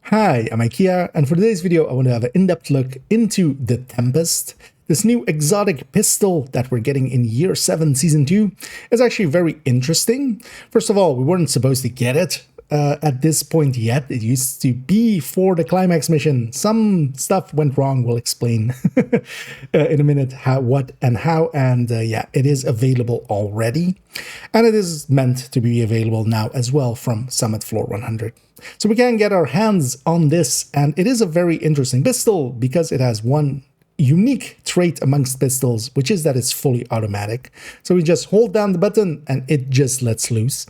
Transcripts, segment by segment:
Hi, I'm IKEA, and for today's video I want to have an in-depth look into the Tempest. This new exotic pistol that we're getting in Year 7 Season 2 is actually very interesting. First of all, we weren't supposed to get it at this point yet. It used to be for the climax mission. Some stuff went wrong. We'll explain in a minute what and how, and yeah, it is available already. And it is meant to be available now as well from Summit Floor 100. So we can get our hands on this, and it is a very interesting pistol because it has one unique trait amongst pistols, which is that it's fully automatic. So we just hold down the button and it just lets loose.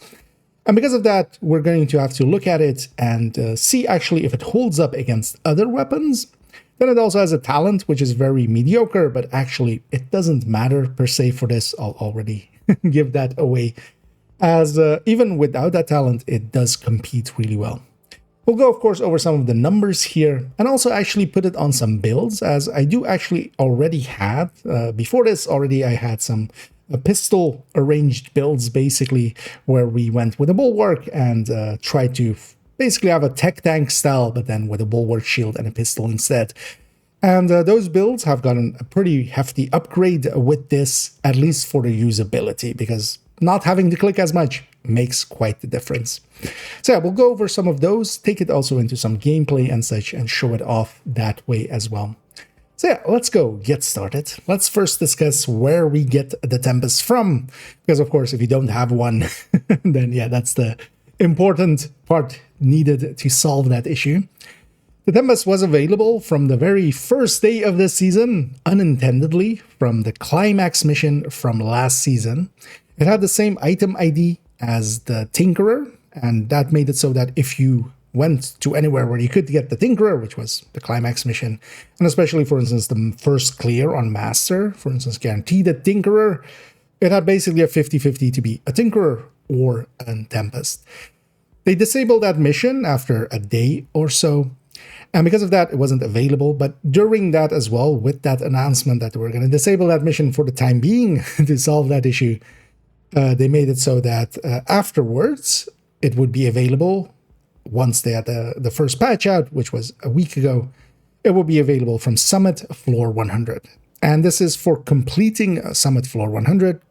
And because of that, we're going to have to look at it and see actually if it holds up against other weapons. Then it also has a talent, which is very mediocre, but actually it doesn't matter per se for this. I'll already give that away, as even without that talent, it does compete really well. We'll go, of course, over some of the numbers here and also actually put it on some builds, as I do actually already have. Before this, already I had some pistol arranged builds, basically, where we went with a bulwark and tried to basically have a tech tank style, but then with a bulwark shield and a pistol instead. And those builds have gotten a pretty hefty upgrade with this, at least for the usability, because not having to click as much makes quite the difference. So yeah, we'll go over some of those, take it also into some gameplay and such, and show it off that way as well. So yeah, let's go get started. Let's first discuss where we get the Tempest from, because of course, if you don't have one, then yeah, that's the important part needed to solve that issue. The Tempest was available from the very first day of this season, unintendedly, from the climax mission from last season. It had the same item ID as the Tinkerer, and that made it so that if you went to anywhere where you could get the Tinkerer, which was the climax mission, and especially, for instance, the first clear on Master, for instance, guaranteed a Tinkerer, it had basically a 50-50 to be a Tinkerer or a Tempest. They disabled that mission after a day or so, and because of that, it wasn't available. But during that as well, with that announcement that we're going to disable that mission for the time being to solve that issue, they made it so that afterwards, it would be available. Once they had the first patch out, which was a week ago, it will be available from Summit Floor 100. And this is for completing Summit Floor 100.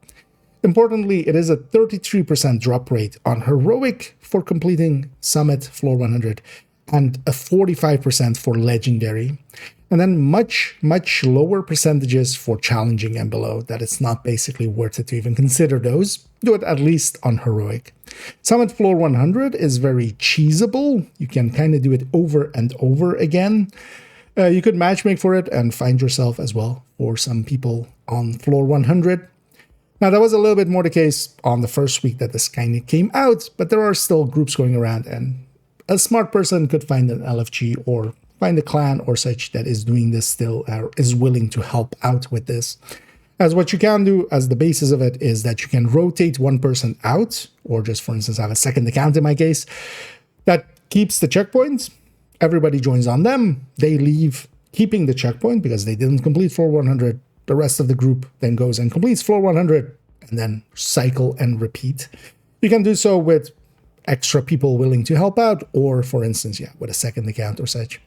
Importantly, it is a 33% drop rate on Heroic for completing Summit Floor 100 and a 45% for Legendary. And then much lower percentages for Challenging and below, that it's not basically worth it to even consider those. Do it at least on Heroic. Summit Floor 100 is very cheesable. You can kind of do it over and over again. You could matchmake for it and find yourself as well for some people on Floor 100. Now, that was a little bit more the case on the first week that this kind of came out, but there are still groups going around, and a smart person could find an LFG or find a clan or such that is doing this still, is willing to help out with this. As what you can do as the basis of it is that you can rotate one person out, or just, for instance, have a second account in my case, that keeps the checkpoint. Everybody joins on them. They leave keeping the checkpoint because they didn't complete floor 100. The rest of the group then goes and completes floor 100 and then cycle and repeat. You can do so with extra people willing to help out, or, for instance, yeah, with a second account or such.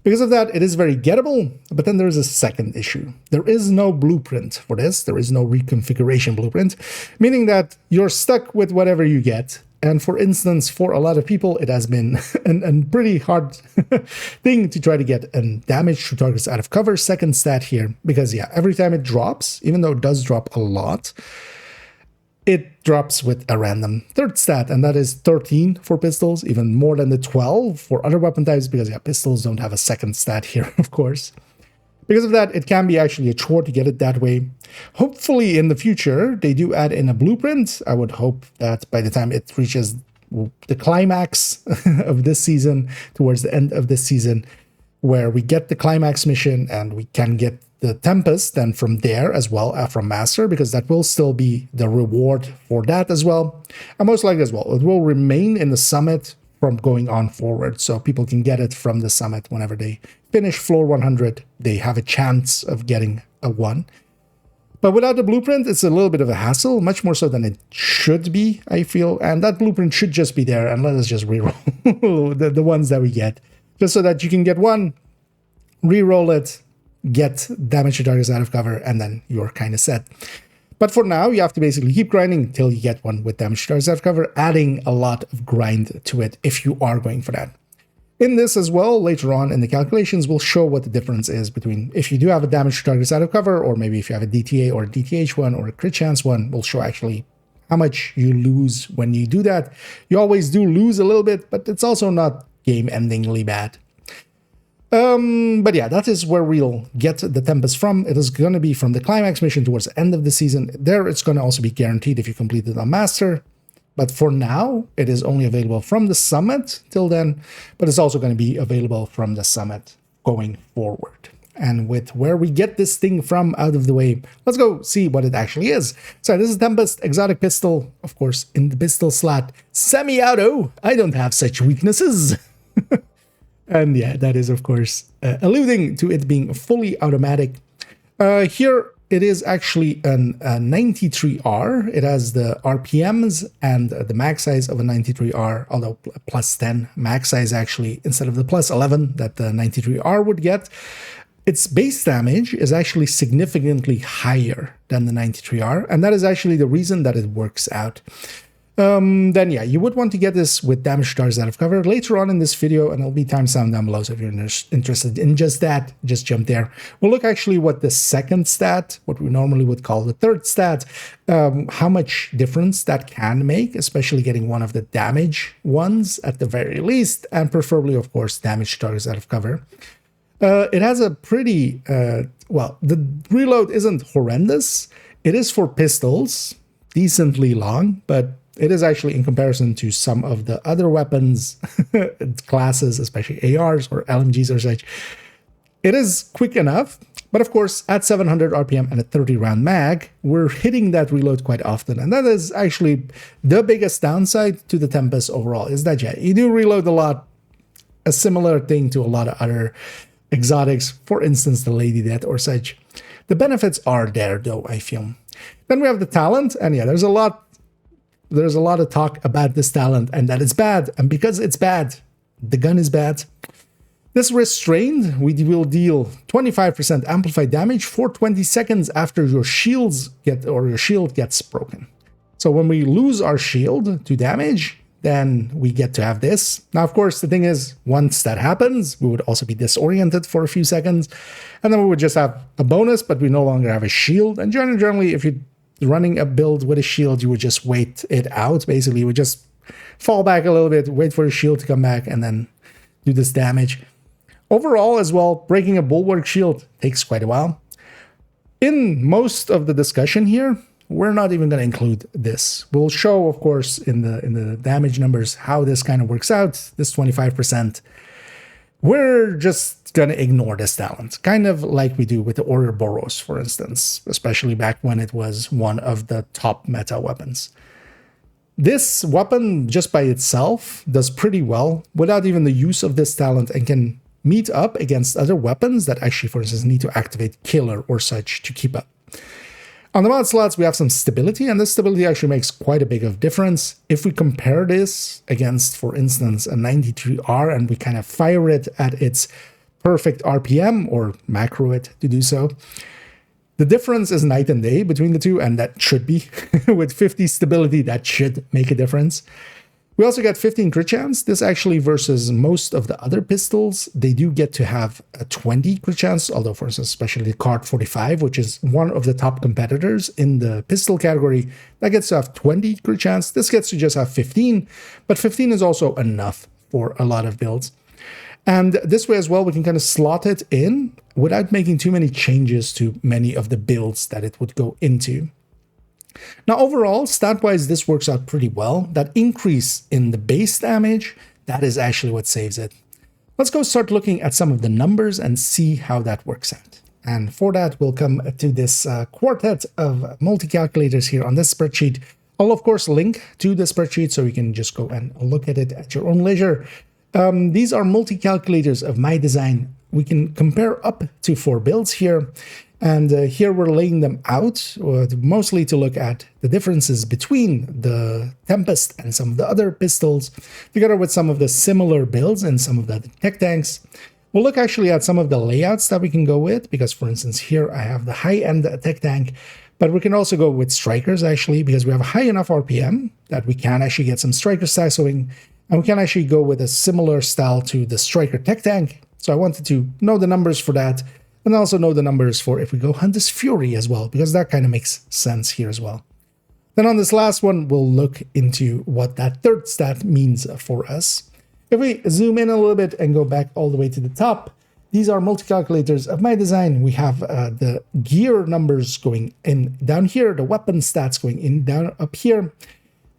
Because of that, it is very gettable, but then there is a second issue. There is no blueprint for this. There is no reconfiguration blueprint, meaning that you're stuck with whatever you get. And for instance, for a lot of people, it has been a pretty hard thing to try to get a damage to targets out of cover second stat here. Because yeah, every time it drops, even though it does drop a lot, it drops with a random third stat, and that is 13 for pistols, even more than the 12 for other weapon types, because yeah, pistols don't have a second stat here, of course. Because of that, it can be actually a chore to get it that way. Hopefully in the future, they do add in a blueprint. I would hope that by the time it reaches the climax of this season, towards the end of this season, where we get the climax mission and we can get the Tempest then from there as well, from Master, because that will still be the reward for that as well. And most likely as well, it will remain in the Summit from going on forward, so people can get it from the Summit whenever they finish floor 100. They have a chance of getting a 1. But without the blueprint, it's a little bit of a hassle, much more so than it should be, I feel. And that blueprint should just be there, and let us just reroll the ones that we get. just so that you can get one, re-roll it, get damage to targets out of cover, and then you're kind of set. But for now, you have to basically keep grinding until you get one with damage to targets out of cover, adding a lot of grind to it if you are going for that. In this as well, later on in the calculations, we'll show what the difference is between if you do have a damage to targets out of cover, or maybe if you have a DTA or a DTH one or a crit chance one, we'll show actually how much you lose when you do that. You always do lose a little bit, but it's also not game-endingly bad. But yeah, that is where we'll get the Tempest from. It is going to be from the Climax mission towards the end of the season. There, it's going to also be guaranteed if you complete it on Master. But for now, it is only available from the summit till then, but it's also going to be available from the summit going forward. And with where we get this thing from out of the way, let's go see what it actually is. So this is Tempest, exotic pistol, of course, in the pistol slot, semi-auto. I don't have such weaknesses. And yeah, that is, of course, alluding to it being fully automatic. Here, it is actually a 93R. It has the RPMs and the max size of a 93R, although plus 10 max size actually, instead of the plus 11 that the 93R would get. Its base damage is actually significantly higher than the 93R, and that is actually the reason that it works out. Then yeah, you would want to get this with damage stars out of cover later on in this video, and it'll be timestamped down below, so if you're interested in just that, just jump there. We'll look actually what the second stat, what we normally would call the third stat, how much difference that can make, especially getting one of the damage ones at the very least, and preferably, of course, damage stars out of cover. It has a pretty, well, the reload isn't horrendous. It is for pistols, decently long, but it is actually in comparison to some of the other weapons classes, especially ARs or LMGs or such. It is quick enough, but of course, at 700 RPM and a 30-round mag, we're hitting that reload quite often. And that is actually the biggest downside to the Tempest overall, is that, yeah, you do reload a lot, a similar thing to a lot of other exotics, for instance, the Lady Death or such. The benefits are there, though, I feel. Then we have the talent, and yeah, there's a lot of talk about this talent and that it's bad. And because it's bad, the gun is bad. This restrained, we will deal 25% amplified damage for 20 seconds after your shield gets broken. So when we lose our shield to damage, then we get to have this. Now, of course, the thing is, once that happens, we would also be disoriented for a few seconds, and then we would just have a bonus, but we no longer have a shield. And generally, if you're running a build with a shield, you would just wait it out. Basically, you would just fall back a little bit, wait for your shield to come back, and then do this damage. Overall, as well, breaking a bulwark shield takes quite a while. In most of the discussion here, we're not even going to include this. We'll show, of course, in the damage numbers how this kind of works out, this 25%. We're just going to ignore this talent, kind of like we do with the Ouroboros, for instance, especially back when it was one of the top meta weapons. This weapon, just by itself, does pretty well without even the use of this talent, and can meet up against other weapons that actually, for instance, need to activate Killer or such to keep up. On the mod slots, we have some stability, and this stability actually makes quite a big of difference. If we compare this against, for instance, a 93R, and we kind of fire it at its perfect RPM, or macro it to do so, the difference is night and day between the two, and that should be. With 50 stability, that should make a difference. We also get 15 crit chance. This actually, versus most of the other pistols, they do get to have a 20 crit chance, although, for instance, especially the Card 45, which is one of the top competitors in the pistol category, that gets to have 20 crit chance. This gets to just have 15, but 15 is also enough for a lot of builds. And this way as well, we can kind of slot it in without making too many changes to many of the builds that it would go into. Now, overall, stat-wise, this works out pretty well. That increase in the base damage, that is actually what saves it. Let's go start looking at some of the numbers and see how that works out. And for that, we'll come to this quartet of multi-calculators here on this spreadsheet. I'll, of course, link to the spreadsheet so you can just go and look at it at your own leisure. These are multi-calculators of my design. We can compare up to 4 builds here. And here we're laying them out, mostly to look at the differences between the Tempest and some of the other pistols, together with some of the similar builds and some of the tech tanks. We'll look actually at some of the layouts that we can go with, because for instance, here I have the high-end tech tank, but we can also go with strikers actually, because we have a high enough RPM that we can actually get some striker sassoing, and we can actually go with a similar style to the striker tech tank. So I wanted to know the numbers for that, and also know the numbers for if we go Hunter's Fury as well, because that kind of makes sense here as well. Then on this last one, we'll look into what that third stat means for us. If we zoom in a little bit and go back all the way to the top, these are multi-calculators of my design. We have the gear numbers going in down here, the weapon stats going in down up here.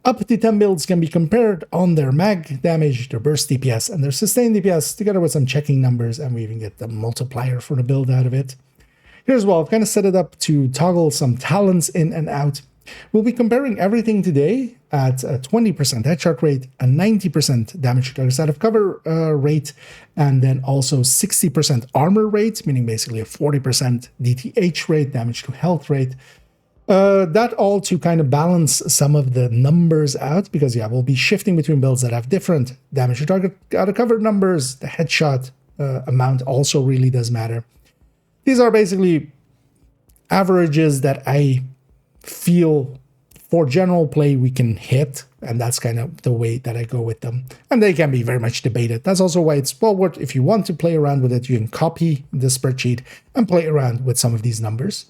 Up to 10 builds can be compared on their mag damage, their burst DPS, and their sustained DPS, together with some checking numbers, and we even get the multiplier for the build out of it. Here as well, I've kind of set it up to toggle some talents in and out. We'll be comparing everything today at a 20% headshot rate, a 90% damage to targets out of cover rate, and then also 60% armor rate, meaning basically a 40% DTH rate, damage to health rate. That all to kind of balance some of the numbers out, because yeah, we'll be shifting between builds that have different damage to target out of cover numbers. The headshot amount also really does matter. These are basically averages that I feel for general play we can hit, and that's kind of the way that I go with them. And they can be very much debated. That's also why it's well worth, if you want to play around with it, you can copy the spreadsheet and play around with some of these numbers.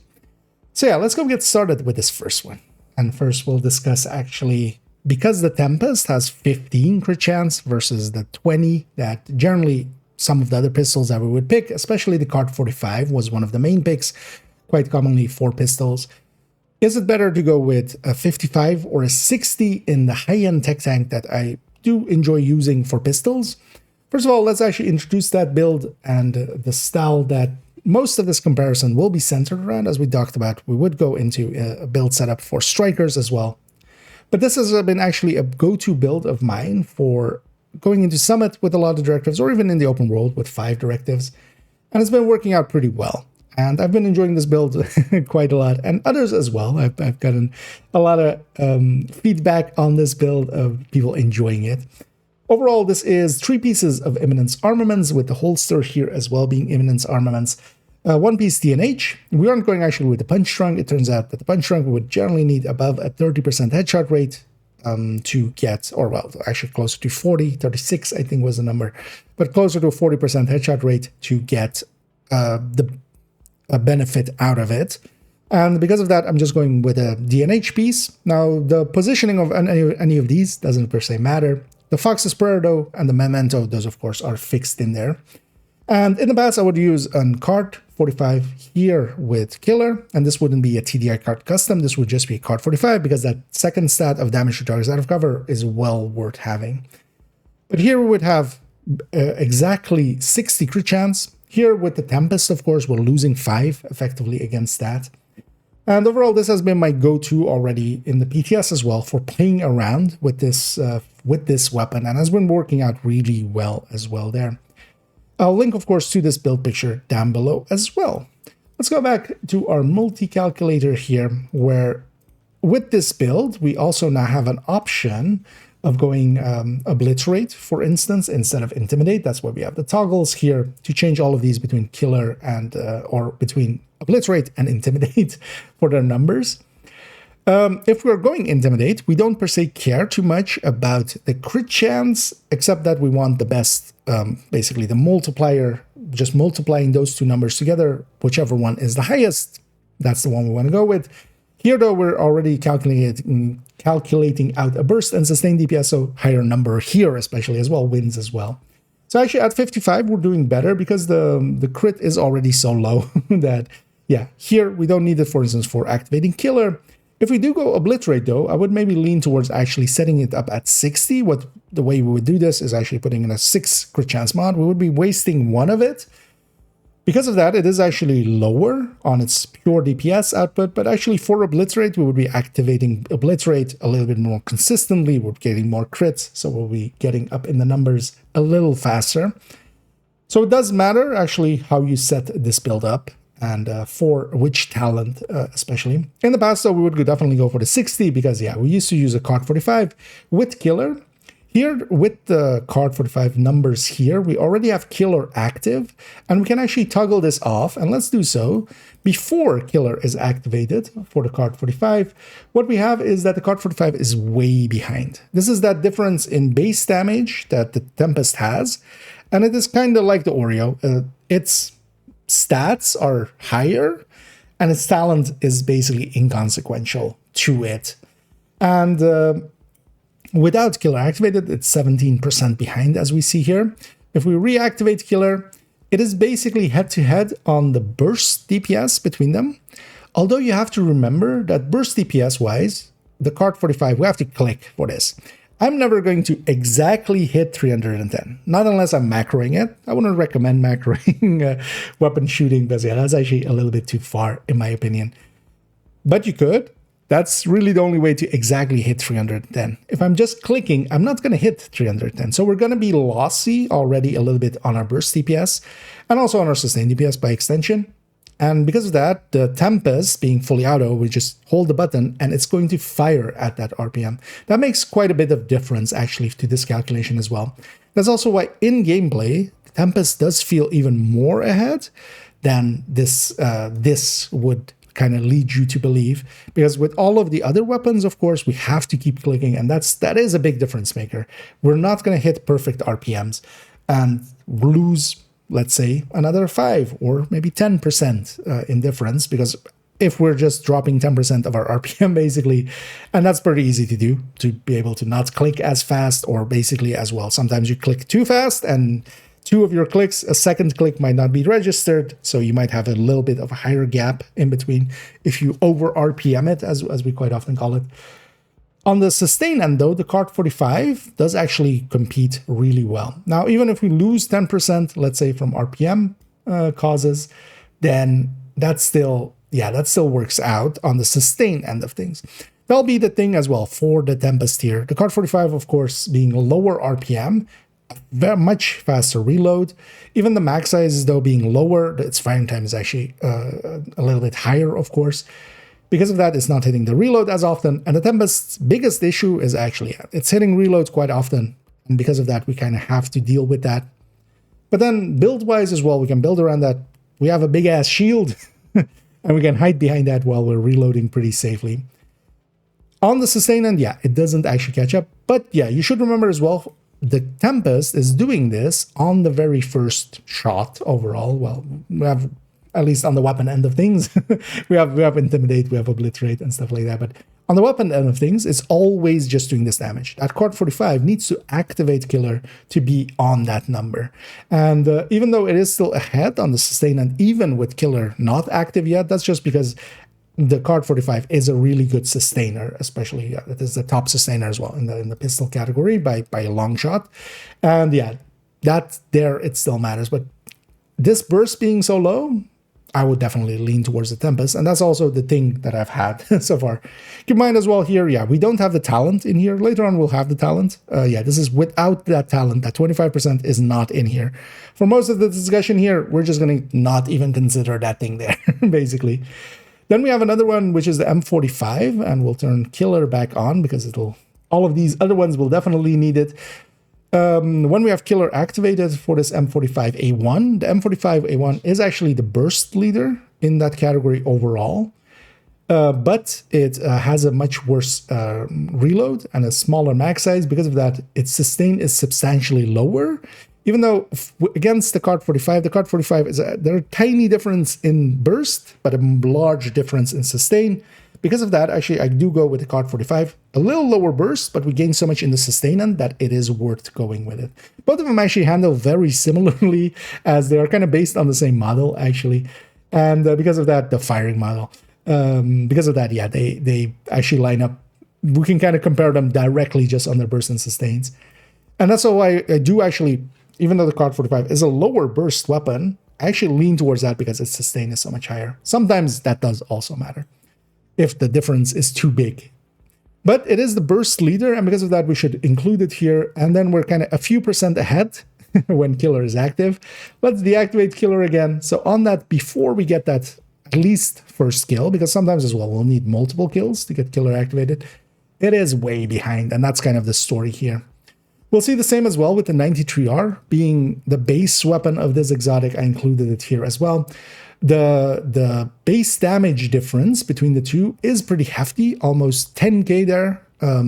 So yeah, let's go get started with this first one. And first we'll discuss actually, because the Tempest has 15 crit chance versus the 20 that generally some of the other pistols that we would pick, especially the Card 45 was one of the main picks, quite commonly for pistols. Is it better to go with a 55 or a 60 in the high-end tech tank that I do enjoy using for pistols? First of all, let's actually introduce that build and the style that most of this comparison will be centered around. As we talked about, we would go into a build setup for strikers as well. But this has been actually a go-to build of mine for going into Summit with a lot of directives, or even in the open world with 5 directives. And it's been working out pretty well. And I've been enjoying this build quite a lot, and others as well. I've gotten a lot of feedback on this build of people enjoying it. Overall, this is 3 pieces of Imminence armaments, with the holster here as well being Imminence armaments. 1 piece DNH. We aren't going actually with the punch trunk. It turns out that the punch trunk would generally need above a 30% headshot rate to get, or well, actually closer to 40, 36 I think was the number, but closer to a 40% headshot rate to get the benefit out of it. And because of that, I'm just going with a DNH piece. Now, the positioning of any of these doesn't per se matter. The Fox's Prayer, though, and the Memento, those of course are fixed in there. And in the past, I would use a Card 45 here with Killer, and this wouldn't be a TDI card custom. This would just be a Card 45, because that second stat of damage to targets out of cover is well worth having. But here we would have exactly 60 crit chance. Here with the Tempest, of course, we're losing 5 effectively against that. And overall, this has been my go-to already in the PTS as well for playing around with this weapon, and has been working out really well as well there. I'll link, of course, to this build picture down below as well. Let's go back to our multi-calculator here, where with this build, we also now have an option of going Obliterate, for instance, instead of Intimidate. That's why we have the toggles here to change all of these between Killer and, or between Obliterate and Intimidate for their numbers. If we're going Intimidate, we don't per se care too much about the crit chance, except that we want the best, basically the multiplier, just multiplying those 2 numbers together, whichever one is the highest, that's the one we want to go with. Here, though, we're already calculating out a burst and sustained DPS, so higher number here especially as well, wins as well. So actually at 55, we're doing better, because the crit is already so low that, yeah, here we don't need it, for instance, for activating Killer. If we do go Obliterate, though, I would maybe lean towards actually setting it up at 60. The way we would do this is actually putting in a 6 crit chance mod. We would be wasting 1 of it. Because of that, it is actually lower on its pure DPS output, but actually for Obliterate, we would be activating Obliterate a little bit more consistently. We're getting more crits, so we'll be getting up in the numbers a little faster. So it does matter actually how you set this build up. and for which talent especially. In the past, though, we would definitely go for the 60 because, yeah, we used to use a card 45 with killer. Here, with the card 45 numbers here, we already have killer active, and we can actually toggle this off, and let's do so. Before killer is activated for the card 45, what we have is that the card 45 is way behind. This is that difference in base damage that the Tempest has, and it is kind of like the Oreo. Its stats are higher, and its talent is basically inconsequential to it. And without killer activated, it's 17% behind, as we see here. If we reactivate killer, it is basically head-to-head on the burst DPS between them. Although you have to remember that burst DPS-wise, the card 45, we have to click for this. I'm never going to exactly hit 310, not unless I'm macroing it. I wouldn't recommend macroing weapon shooting because, yeah, that's actually a little bit too far, in my opinion. But you could. That's really the only way to exactly hit 310. If I'm just clicking, I'm not going to hit 310. So we're going to be lossy already a little bit on our burst DPS and also on our sustain DPS by extension. And because of that, the Tempest being fully auto, we just hold the button and it's going to fire at that RPM. That makes quite a bit of difference actually to this calculation as well. That's also why in gameplay, Tempest does feel even more ahead than this would kind of lead you to believe, because with all of the other weapons, of course, we have to keep clicking, and that is a big difference maker. We're not going to hit perfect RPMs and lose, let's say, another 5 or maybe 10% in difference, because if we're just dropping 10% of our RPM basically, and that's pretty easy to do, to be able to not click as fast or basically as well. Sometimes you click too fast and 2 of your clicks, a second click might not be registered, so you might have a little bit of a higher gap in between if you over RPM it, as we quite often call it. On the sustain end, though, the card 45 does actually compete really well. Now, even if we lose 10%, let's say from RPM causes, then that still works out on the sustain end of things. That'll be the thing as well for the Tempest here. The card 45, of course, being a lower RPM, very much faster reload. Even the max size, though, being lower, its firing time is actually a little bit higher, of course. Because of that, it's not hitting the reload as often. And the Tempest's biggest issue is actually it's hitting reloads quite often. And because of that, we kind of have to deal with that. But then build-wise as well, we can build around that. We have a big-ass shield, and we can hide behind that while we're reloading pretty safely. On the sustain end, yeah, it doesn't actually catch up. But yeah, you should remember as well, the Tempest is doing this on the very first shot overall. Well, we have, at least on the weapon end of things, we have Intimidate, we have Obliterate and stuff like that. But on the weapon end of things, it's always just doing this damage. That card 45 needs to activate killer to be on that number. And even though it is still ahead on the sustain end, even with killer not active yet, that's just because the card 45 is a really good sustainer, especially it is the top sustainer as well in the pistol category by a long shot. And yeah, that there it still matters. But this burst being so low, I would definitely lean towards the Tempest, and that's also the thing that I've had so far. Keep in mind as well here, yeah, we don't have the talent in here. Later on, we'll have the talent. Yeah, this is without that talent. That 25% is not in here. For most of the discussion here, we're just going to not even consider that thing there, basically. Then we have another one, which is the M45, and we'll turn killer back on because all of these other ones will definitely need it. When we have killer activated for this M45A1, the M45A1 is actually the burst leader in that category overall, but it has a much worse reload and a smaller max size. Because of that, its sustain is substantially lower. Even though against the card 45 is there a tiny difference in burst, but a large difference in sustain. Because of that, actually, I do go with the card 45. A little lower burst, but we gain so much in the sustain end that it is worth going with it. Both of them actually handle very similarly, as they are kind of based on the same model, actually. And because of that, the firing model. Because of that, yeah, they actually line up. We can kind of compare them directly just on their burst and sustains. And that's why I do actually, even though the card 45 is a lower burst weapon, I actually lean towards that because its sustain is so much higher. Sometimes that does also matter if the difference is too big. But it is the burst leader, and because of that, we should include it here. And then we're kind of a few percent ahead when killer is active. Let's deactivate killer again. So on that, before we get that at least first kill, because sometimes as well we'll need multiple kills to get killer activated, it is way behind, and that's kind of the story here. We'll see the same as well with the 93R being the base weapon of this exotic. I included it here as well. The base damage difference between the two is pretty hefty, almost 10k there, a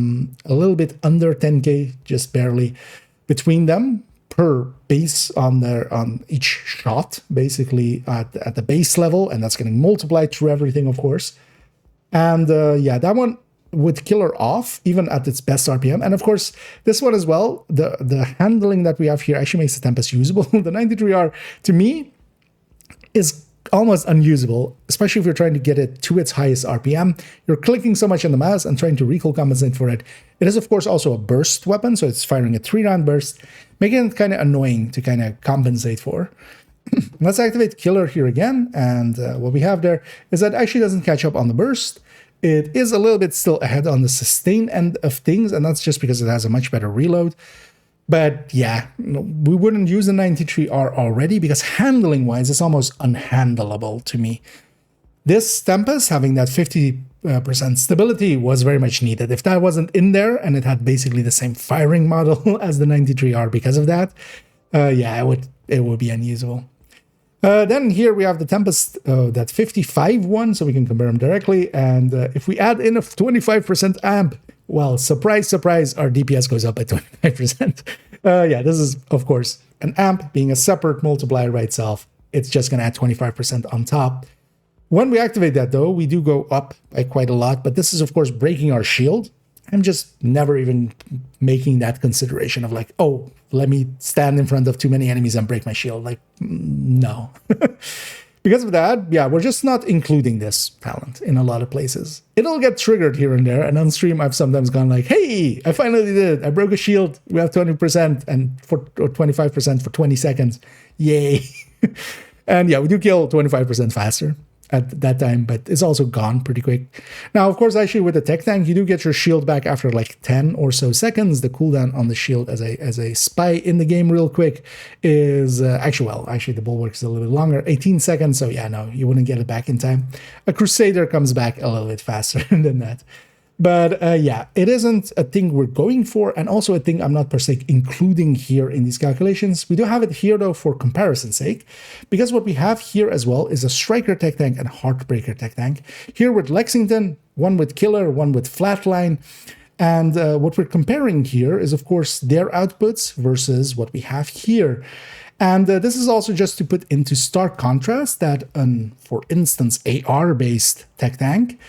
little bit under 10k, just barely between them per base on each shot, basically at the base level, and that's getting multiplied through everything, of course. And yeah, that one with killer off, even at its best RPM. And of course, this one as well, the handling that we have here actually makes the Tempest usable. The 93R, to me, is almost unusable, especially if you're trying to get it to its highest RPM. You're clicking so much on the mouse and trying to recoil compensate for it. It is, of course, also a burst weapon, so it's firing a 3-round burst, making it kind of annoying to kind of compensate for. Let's activate killer here again, and what we have there is that it actually doesn't catch up on the burst. It is a little bit still ahead on the sustain end of things, and that's just because it has a much better reload. But yeah, we wouldn't use a 93R already because handling-wise, it's almost unhandleable to me. This Tempest having that 50% stability was very much needed. If that wasn't in there and it had basically the same firing model as the 93R because of that, yeah, it would be unusable. Then here we have the Tempest, that 55 one, so we can compare them directly. And if we add in a 25% amp, well, surprise, surprise, our DPS goes up by 25%. Yeah, this is, of course, an amp being a separate multiplier by itself. It's just going to add 25% on top. When we activate that, though, we do go up by quite a lot. But this is, of course, breaking our shield. I'm just never even making that consideration of like, oh, let me stand in front of too many enemies and break my shield. Like, no. Because of that, yeah, we're just not including this talent in a lot of places. It'll get triggered here and there, and on stream I've sometimes gone like, hey, I finally did it. I broke a shield. We have 20% and or 25% for 20 seconds. Yay. And yeah, we do kill 25% faster at that time, but it's also gone pretty quick. Now, of course, actually with the tech tank, you do get your shield back after like 10 or so seconds. The cooldown on the shield as a spy in the game real quick is actually the bulwark is a little bit longer, 18 seconds. So yeah, no, you wouldn't get it back in time. A Crusader comes back a little bit faster than that. But yeah, it isn't a thing we're going for, and also a thing I'm not per se including here in these calculations. We do have it here, though, for comparison's sake, because what we have here as well is a Striker tech tank and a Heartbreaker tech tank. Here with Lexington, one with Killer, one with Flatline, and what we're comparing here is, of course, their outputs versus what we have here. And this is also just to put into stark contrast that, for instance, AR-based tech tank,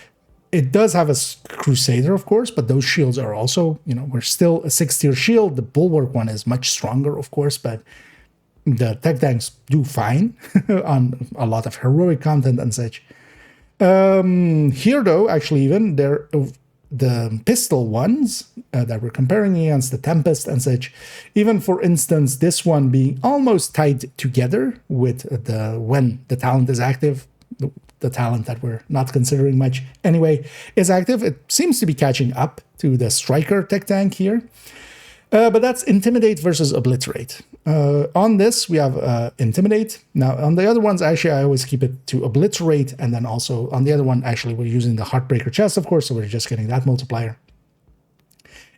it does have a Crusader, of course, but those shields are also, we're still a 6-tier shield. The Bulwark one is much stronger, of course, but the tech tanks do fine on a lot of heroic content and such. Here, though, actually, even the pistol ones that we're comparing against the Tempest and such, even for instance, this one being almost tied together with when the talent is active, the talent that we're not considering much anyway is active. It seems to be catching up to the Striker tech tank here. But that's Intimidate versus Obliterate. On this, we have Intimidate. Now, on the other ones, actually, I always keep it to Obliterate. And then also on the other one, actually, we're using the Heartbreaker chest, of course, so we're just getting that multiplier.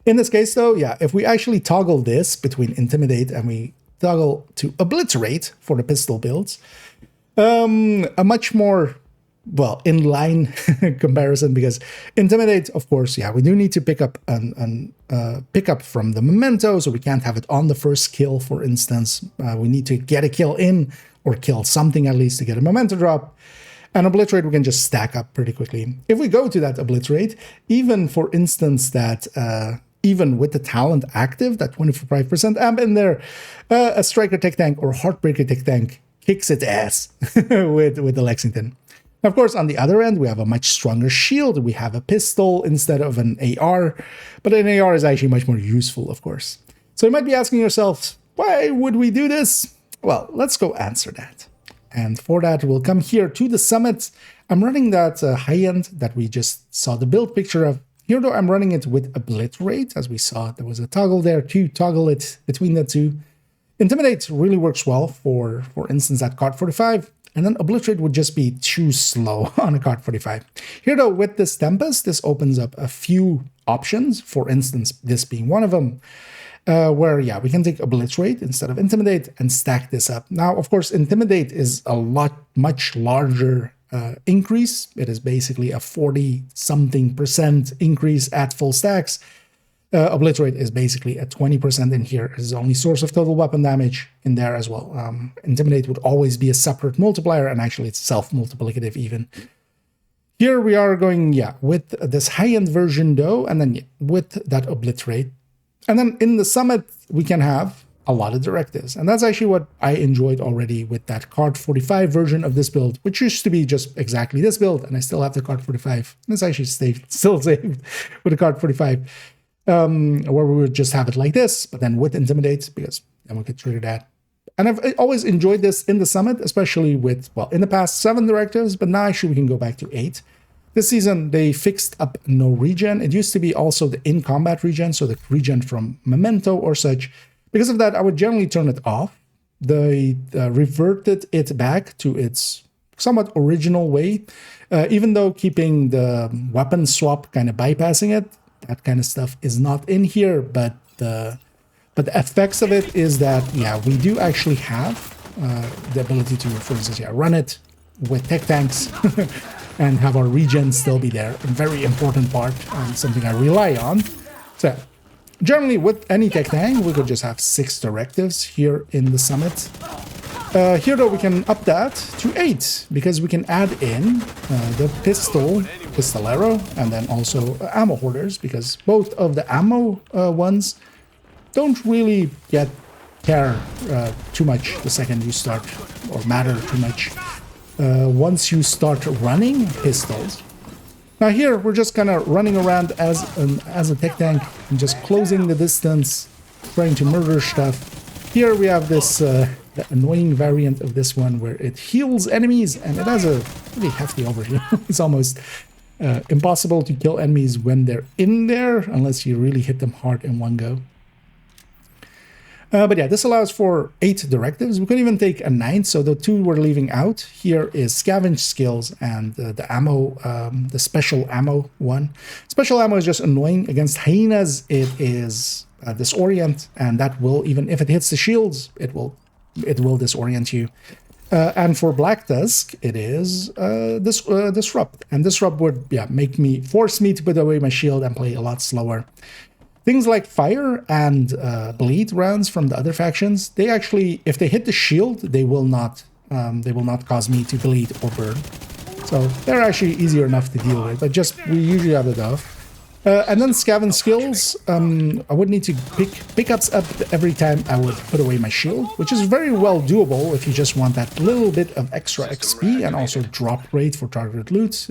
In this case, though, yeah, if we actually toggle this between Intimidate and we toggle to Obliterate for the pistol builds, a much more in line comparison, because Intimidate, of course, yeah, we do need to pick up pick up from the memento, so we can't have it on the first kill, for instance. We need to get a kill in or kill something at least to get a memento drop. And Obliterate, we can just stack up pretty quickly. If we go to that Obliterate, even for instance that even with the talent active, that 25% amp in there, a Striker tech tank or Heartbreaker tech tank kicks its ass with the Lexington. Of course, on the other end, we have a much stronger shield. We have a pistol instead of an AR, but an AR is actually much more useful, of course. So you might be asking yourself, why would we do this? Well, let's go answer that. And for that, we'll come here to the summit. I'm running that high-end that we just saw the build picture of. Here, though, I'm running it with Obliterate. As we saw, there was a toggle there to toggle it between the two. Intimidate really works well for instance, at card 45, and then Obliterate would just be too slow on a card 45. Here, though, with this Tempest, this opens up a few options, for instance, this being one of them, where, yeah, we can take Obliterate instead of Intimidate and stack this up. Now, of course, Intimidate is a much larger increase. It is basically a 40-something% increase at full stacks. Obliterate is basically a 20% in here. It is the only source of total weapon damage in there as well. Intimidate would always be a separate multiplier, and actually it's self-multiplicative even. Here we are going, yeah, with this high-end version though, and then with that Obliterate. And then in the summit, we can have a lot of directives. And that's actually what I enjoyed already with that card 45 version of this build, which used to be just exactly this build, and I still have the card 45. And it's actually still saved with the card 45. Where we would just have it like this, but then with Intimidate, because then we could trigger that. And I've always enjoyed this in the summit, especially with, well, in the past 7 directives, but now actually we can go back to 8. This season, they fixed up no regen. It used to be also the in-combat regen, so the regen from Memento or such. Because of that, I would generally turn it off. They reverted it back to its somewhat original way, even though keeping the weapon swap, kind of bypassing it. That kind of stuff is not in here, but the effects of it is that, yeah, we do actually have the ability to, for instance, yeah, run it with tech tanks and have our regen still be there. A very important part, and something I rely on. So generally with any tech tank, we could just have 6 directives here in the summit. Here though, we can up that to 8, because we can add in the pistolero, and then also ammo hoarders, because both of the ammo ones don't really care too much the second you start, or matter too much once you start running pistols. Now here, we're just kind of running around as a tech tank and just closing the distance, trying to murder stuff. Here we have this the annoying variant of this one where it heals enemies, and it has a pretty hefty overheal. It's almost impossible to kill enemies when they're in there unless you really hit them hard in one go. But yeah, this allows for 8 directives. We could even take a 9th, so the 2 we're leaving out here is scavenge skills and the ammo, the special ammo one. Special ammo is just annoying. Against hyenas, it is disorient, and that will, even if it hits the shields, it will disorient you. And for Black Tusk, it is disrupt, and disrupt would force me to put away my shield and play a lot slower. Things like fire and bleed rounds from the other factions, they actually, if they hit the shield, they will not cause me to bleed or burn. So they're actually easier enough to deal with. But just, we usually have it off. And then scavenge skills, I would need to pick pickups up every time I would put away my shield, which is very well doable if you just want that little bit of extra XP and also drop rate for targeted loot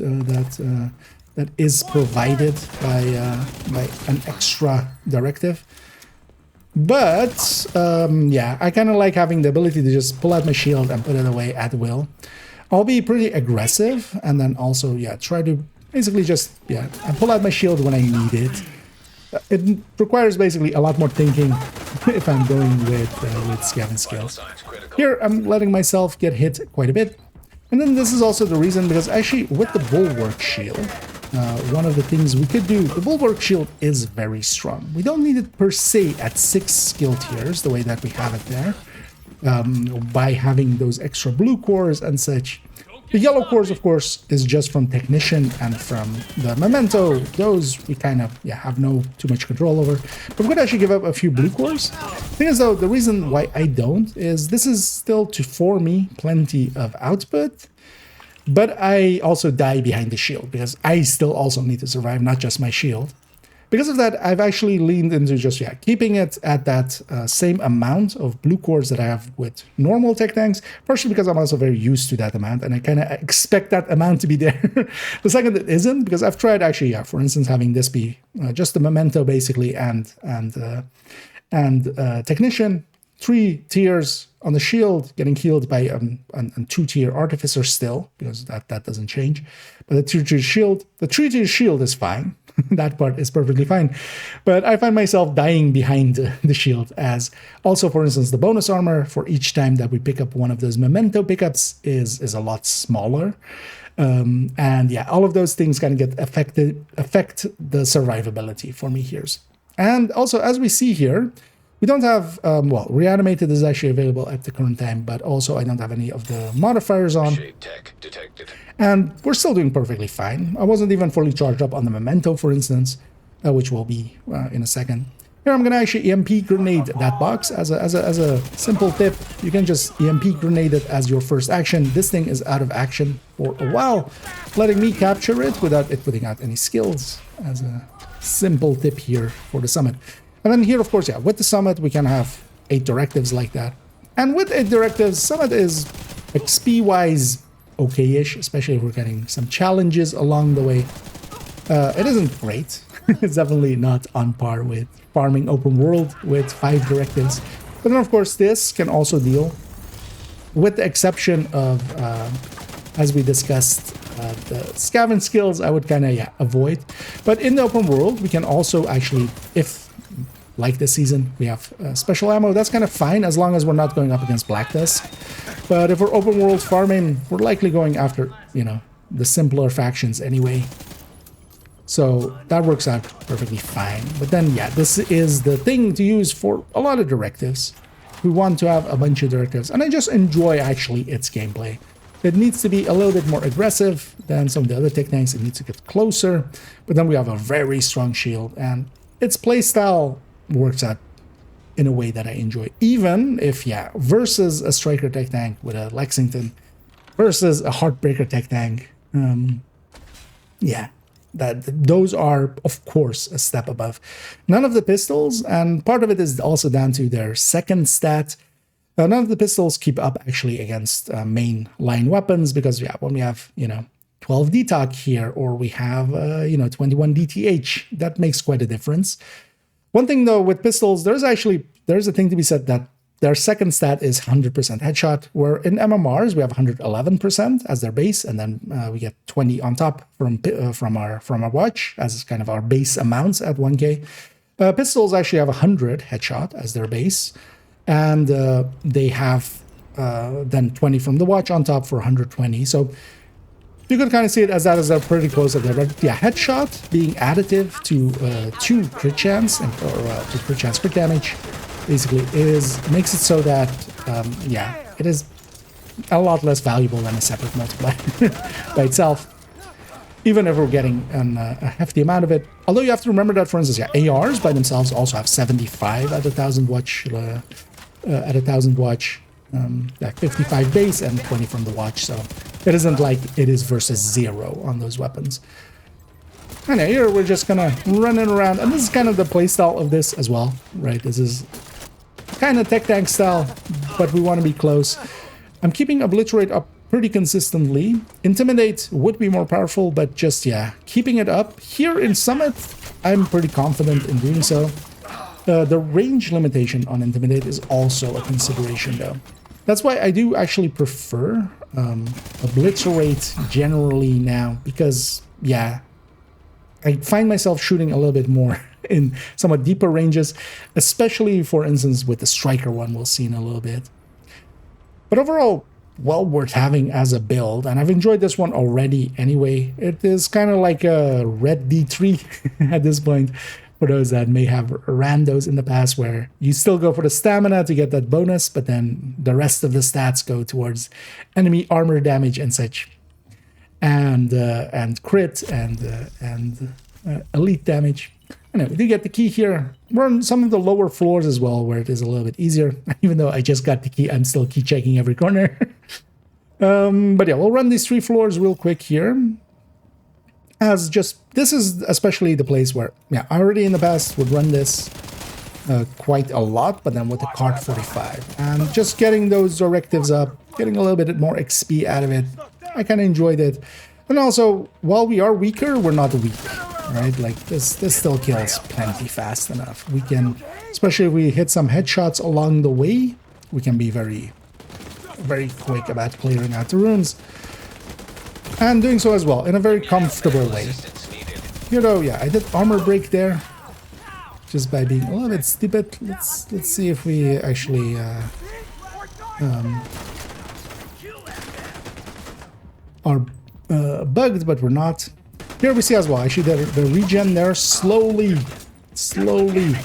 that is provided by an extra directive. But yeah, I kind of like having the ability to just pull out my shield and put it away at will. I'll be pretty aggressive, and then also, yeah, try to basically just, yeah, I pull out my shield when I need it. It requires basically a lot more thinking if I'm going with scavenge skills. Here, I'm letting myself get hit quite a bit. And then this is also the reason, because actually with the Bulwark Shield, one of the things we could do, the Bulwark Shield is very strong. We don't need it per se at 6 skill tiers, the way that we have it there, by having those extra blue cores and such. The yellow cores, of course, is just from Technician and from the Memento. Those we kind of have no too much control over. But we could actually give up a few blue cores. The thing is, though, the reason why I don't is this is still for me plenty of output. But I also die behind the shield, because I still also need to survive, not just my shield. Because of that, I've actually leaned into just, keeping it at that same amount of blue cores that I have with normal tech tanks, partially because I'm also very used to that amount, and I kind of expect that amount to be there. The second it isn't, because I've tried actually, for instance, having this be just the Memento basically and Technician. 3 tiers on the shield, getting healed by a 2-tier artificer still, because that doesn't change. But the 2-tier shield, the 3-tier shield is fine. That part is perfectly fine. But I find myself dying behind the shield, as also, for instance, the bonus armor for each time that we pick up one of those memento pickups is a lot smaller. And yeah, all of those things kind of get affect the survivability for me here. And also, as we see here, we don't have, well, Reanimated is actually available at the current time, but also I don't have any of the modifiers on. And we're still doing perfectly fine. I wasn't even fully charged up on the Memento, for instance, which will be in a second. Here I'm going to actually EMP grenade that box as a simple tip. You can just EMP grenade it as your first action. This thing is out of action for a while, letting me capture it without it putting out any skills, as a simple tip here for the summit. And then here, of course, yeah, with the summit, we can have 8 directives like that. And with 8 directives, summit is XP-wise okay-ish, especially if we're getting some challenges along the way. It isn't great. It's definitely not on par with farming open world with 5 directives. But then, of course, this can also deal, with the exception of, as we discussed, the scavenge skills, I would kind of avoid. But in the open world, we can also actually, if like this season, we have special ammo. That's kind of fine as long as we're not going up against Black Dust. But if we're open world farming, we're likely going after, you know, the simpler factions anyway. So that works out perfectly fine. But then, yeah, this is the thing to use for a lot of directives. We want to have a bunch of directives. And I just enjoy, actually, its gameplay. It needs to be a little bit more aggressive than some of the other tech tanks. It needs to get closer. But then we have a very strong shield. And its playstyle works out in a way that I enjoy, even if, yeah, versus a striker tech tank with a Lexington versus a Heartbreaker tech tank, yeah, those are, of course, a step above. None of the pistols, and part of it is also down to their second stat, none of the pistols keep up actually against main line weapons, because, yeah, when we have, you know, 12 DTOC here, or we have, you know, 21 DTH, that makes quite a difference. One thing, though, with pistols, there's a thing to be said that their second stat is 100% headshot, where in MMRs we have 111% as their base, and then we get 20 on top from our watch as kind of our base amounts at 1K. Pistols actually have 100 headshot as their base, and they have then 20 from the watch on top for 120. So you could kind of see it as that is pretty close up there. But yeah, headshot being additive to 2 crit chance, or to crit chance crit damage, basically makes it so that, yeah, it is a lot less valuable than a separate multiplier by itself, even if we're getting a hefty amount of it. Although you have to remember that, for instance, yeah, ARs by themselves also have 75 at 1,000 watch, like 55 base and 20 from the watch, so it isn't like it is versus 0 on those weapons. And here we're just kind of running around, and this is kind of the playstyle of this as well, right? This is kind of tech tank style, but we want to be close. I'm keeping Obliterate up pretty consistently. Intimidate would be more powerful, but just, yeah, keeping it up. Here in Summit, I'm pretty confident in doing so. The range limitation on Intimidate is also a consideration, though. That's why I do actually prefer Obliterate generally now, because, yeah, I find myself shooting a little bit more in somewhat deeper ranges, especially, for instance, with the Striker one we'll see in a little bit. But overall, well worth having as a build, and I've enjoyed this one already anyway. It is kind of like a red D3 at this point, for those that may have ran those in the past, where you still go for the stamina to get that bonus, but then the rest of the stats go towards enemy armor damage and such, and crit and elite damage. Anyway, we do get the key here. We're on some of the lower floors as well, where it is a little bit easier. Even though I just got the key, I'm still key checking every corner. But yeah, we'll run these 3 floors real quick here. As just, this is especially the place where, yeah, I already in the past would run this quite a lot, but then with the Cart 45. And just getting those directives up, getting a little bit more XP out of it, I kind of enjoyed it. And also, while we are weaker, we're not weak. right? Like this still kills plenty fast enough. We can, especially if we hit some headshots along the way, we can be very quick about clearing out the runes. And doing so as well, in a very comfortable way. Here though, yeah, I did armor break there. Just by being a little bit stupid. Let's see if we actually are bugged, but we're not. Here we see as well, actually the regen there, slowly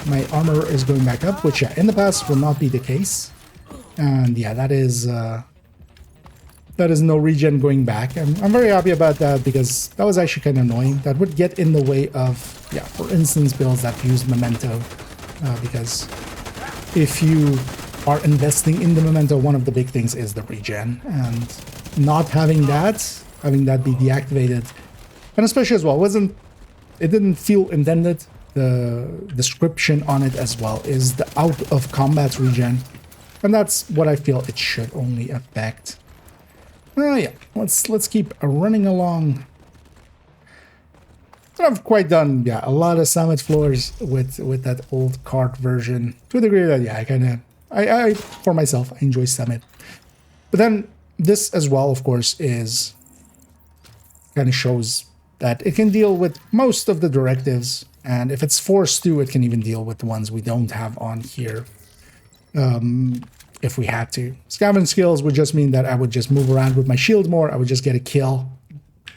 my armor is going back up, which yeah, in the past will not be the case. And yeah, that is no regen going back. And I'm very happy about that because that was actually kind of annoying. That would get in the way of, yeah, for instance, builds that use memento. Because if you are investing in the memento, one of the big things is the regen. And not having that be deactivated, and especially as well, it didn't feel intended. The description on it as well is the out of combat regen. And that's what I feel it should only affect. Yeah, let's keep running along. And I've quite done, yeah, a lot of summit floors with that old cart version to a degree that, yeah, I for myself, I enjoy summit. But then this as well, of course, is kind of shows that it can deal with most of the directives, and if it's forced to, it can even deal with the ones we don't have on here. If we had to. Scavenge skills would just mean that I would just move around with my shield more. I would just get a kill,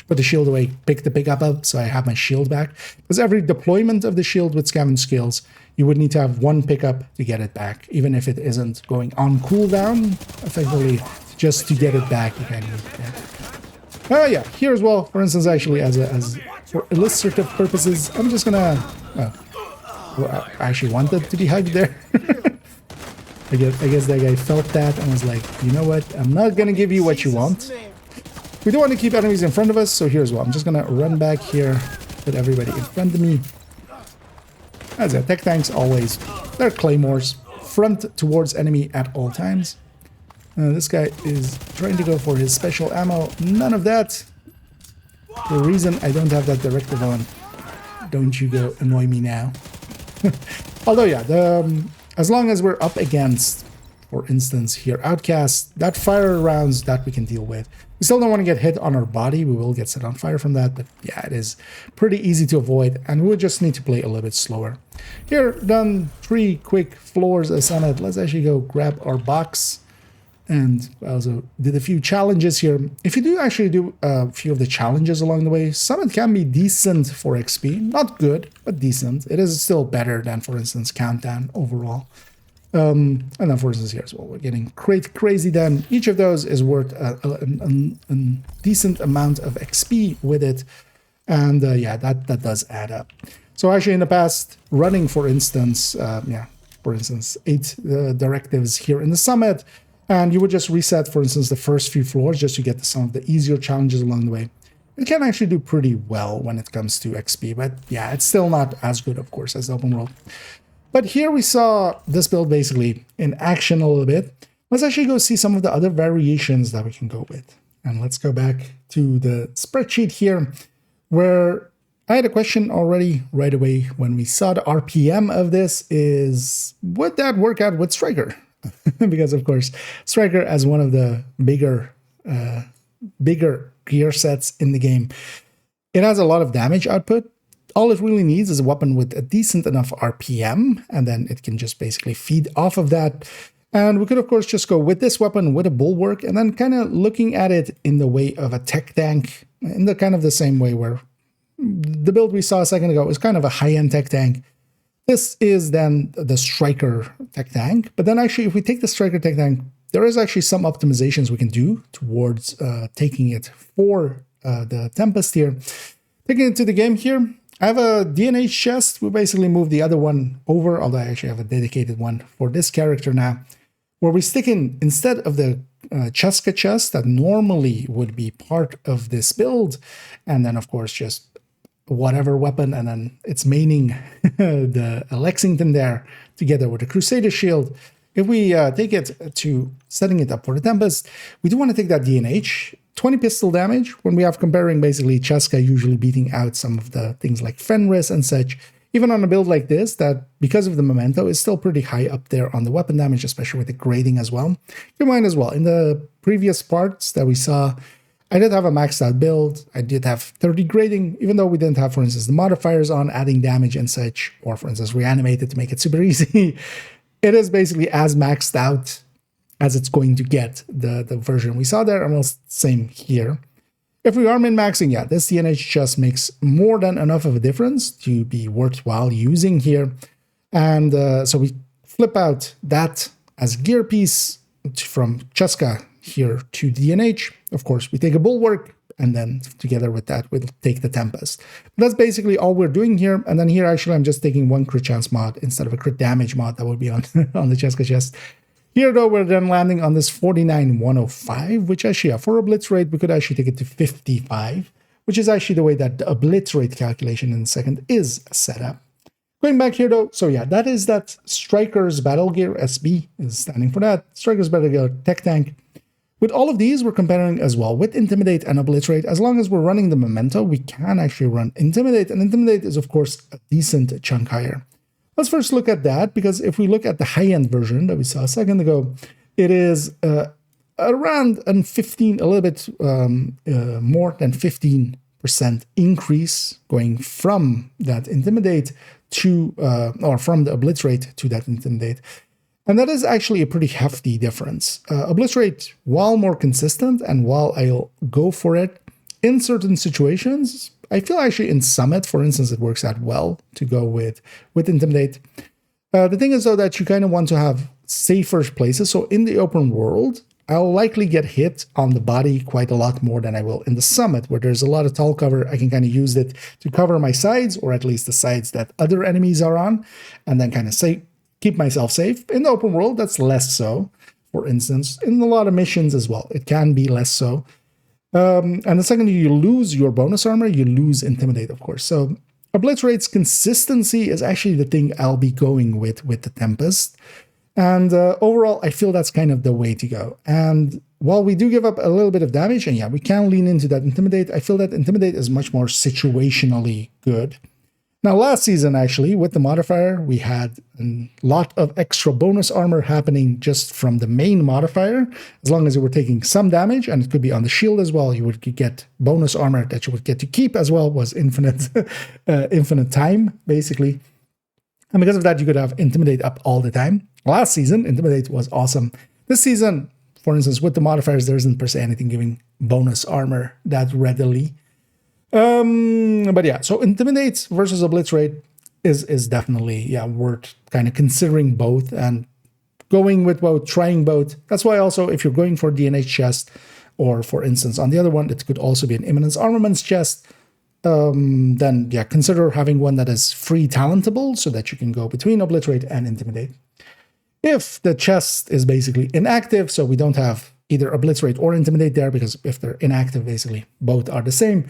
put the shield away, pick the pickup up, so I have my shield back. Because every deployment of the shield with scavenge skills, you would need to have one pickup to get it back, even if it isn't going on cooldown. Effectively, just to get it back, you kind of. Yeah, here as well. For instance, actually, as for illustrative purposes, I'm just gonna. Well, I actually wanted to be hugged there. I guess that guy felt that and was like, you know what, I'm not gonna give you what you want. We don't want to keep enemies in front of us, so here's what. I'm just gonna run back here, put everybody in front of me. As tech tanks always, they're claymores, front towards enemy at all times. This guy is trying to go for his special ammo. None of that. The reason I don't have that directive on. Don't you go annoy me now. Although yeah, as long as we're up against, for instance, here, outcasts, that fire rounds, that we can deal with. We still don't want to get hit on our body. We will get set on fire from that, but yeah, it is pretty easy to avoid, and we would just need to play a little bit slower. Here, done 3 quick floors of Summit. Let's actually go grab our box. And I also did a few challenges here. If you do actually do a few of the challenges along the way, Summit can be decent for XP. Not good, but decent. It is still better than, for instance, Countdown overall. And then, for instance, here as well, we're getting crazy then. Each of those is worth a decent amount of XP with it. And yeah, that does add up. So actually in the past, running, for instance, 8 directives here in the Summit, and you would just reset, for instance, the first few floors just to get to some of the easier challenges along the way. It can actually do pretty well when it comes to XP, but yeah, it's still not as good, of course, as the open world. But here we saw this build basically in action a little bit. Let's actually go see some of the other variations that we can go with. And let's go back to the spreadsheet here, where I had a question already right away when we saw the RPM of this is, would that work out with Striker? Because, of course, Striker, as one of the bigger gear sets in the game, it has a lot of damage output. All it really needs is a weapon with a decent enough RPM, and then it can just basically feed off of that. And we could, of course, just go with this weapon with a bulwark, and then kind of looking at it in the way of a tech tank, in the kind of the same way where the build we saw a second ago is kind of a high-end tech tank. This is then the Striker tech tank. But then actually, if we take the Striker tech tank, there is actually some optimizations we can do towards taking it for the Tempest here. Taking it to the game here, I have a DNA chest. We basically move the other one over, although I actually have a dedicated one for this character now, where we stick in, instead of the Cheska chest that normally would be part of this build, and then, of course, just whatever weapon, and then it's maining the Lexington there together with the Crusader shield. If we take it to setting it up for the Tempest, we do want to take that DNH 20 pistol damage when we have comparing basically Cheska usually beating out some of the things like Fenris and such. Even on a build like this, that because of the memento is still pretty high up there on the weapon damage, especially with the grading as well. Keep in mind as well, in the previous parts that we saw, I did have a maxed out build. I did have 30 grading, even though we didn't have, for instance, the modifiers on adding damage and such, or for instance, reanimated to make it super easy. It is basically as maxed out as it's going to get, the version we saw there, and same here. If we are min-maxing, yeah, this DNH just makes more than enough of a difference to be worthwhile using here. And so we flip out that as gear piece from Cheska here to DNH. Of course, we take a Bulwark, and then together with that, we'll take the Tempest. But that's basically all we're doing here. And then here, actually, I'm just taking one crit chance mod instead of a crit damage mod that would be on, on the Cheska chest. Here, though, we're then landing on this 49,105, which actually, yeah, for obliterate, we could actually take it to 55, which is actually the way that the obliterate calculation in a second is set up. Going back here, though, so yeah, that is that Striker's Battle Gear, SB is standing for that, Striker's Battle Gear Tech Tank. With all of these, we're comparing as well with Intimidate and Obliterate. As long as we're running the Memento, we can actually run Intimidate, and Intimidate is, of course, a decent chunk higher. Let's first look at that, because if we look at the high-end version that we saw a second ago, it is around a little bit more than 15% increase going from that Intimidate to, or from the Obliterate to that Intimidate. And that is actually a pretty hefty difference. Obliterate, while more consistent, and while I'll go for it in certain situations, I feel actually in Summit, for instance, it works out well to go with Intimidate. The thing is, though, that you kind of want to have safer places. So in the open world, I'll likely get hit on the body quite a lot more than I will in the Summit, where there's a lot of tall cover. I can kind of use it to cover my sides, or at least the sides that other enemies are on, and then kind of keep myself safe. In the open world, that's less so. For instance, in a lot of missions as well, it can be less so. And the second you lose your bonus armor, you lose Intimidate, of course. So Obliterate's consistency is actually the thing I'll be going with the Tempest. And overall, I feel that's kind of the way to go. And while we do give up a little bit of damage, and yeah, we can lean into that Intimidate, I feel that Intimidate is much more situationally good. Now, last season, actually, with the modifier, we had a lot of extra bonus armor happening just from the main modifier. As long as you were taking some damage, and it could be on the shield as well, you would get bonus armor that you would get to keep as well, was infinite, infinite time, basically. And because of that, you could have Intimidate up all the time. Last season, Intimidate was awesome. This season, for instance, with the modifiers, there isn't per se anything giving bonus armor that readily. But yeah, so Intimidate versus Obliterate is definitely, yeah, worth kind of considering both and going with both, trying both. That's why also, if you're going for DNH chest, or for instance, on the other one, it could also be an Imminence Armaments chest, then yeah, consider having one that is free talentable so that you can go between Obliterate and Intimidate. If the chest is basically inactive, so we don't have either Obliterate or Intimidate there, because if they're inactive, basically both are the same.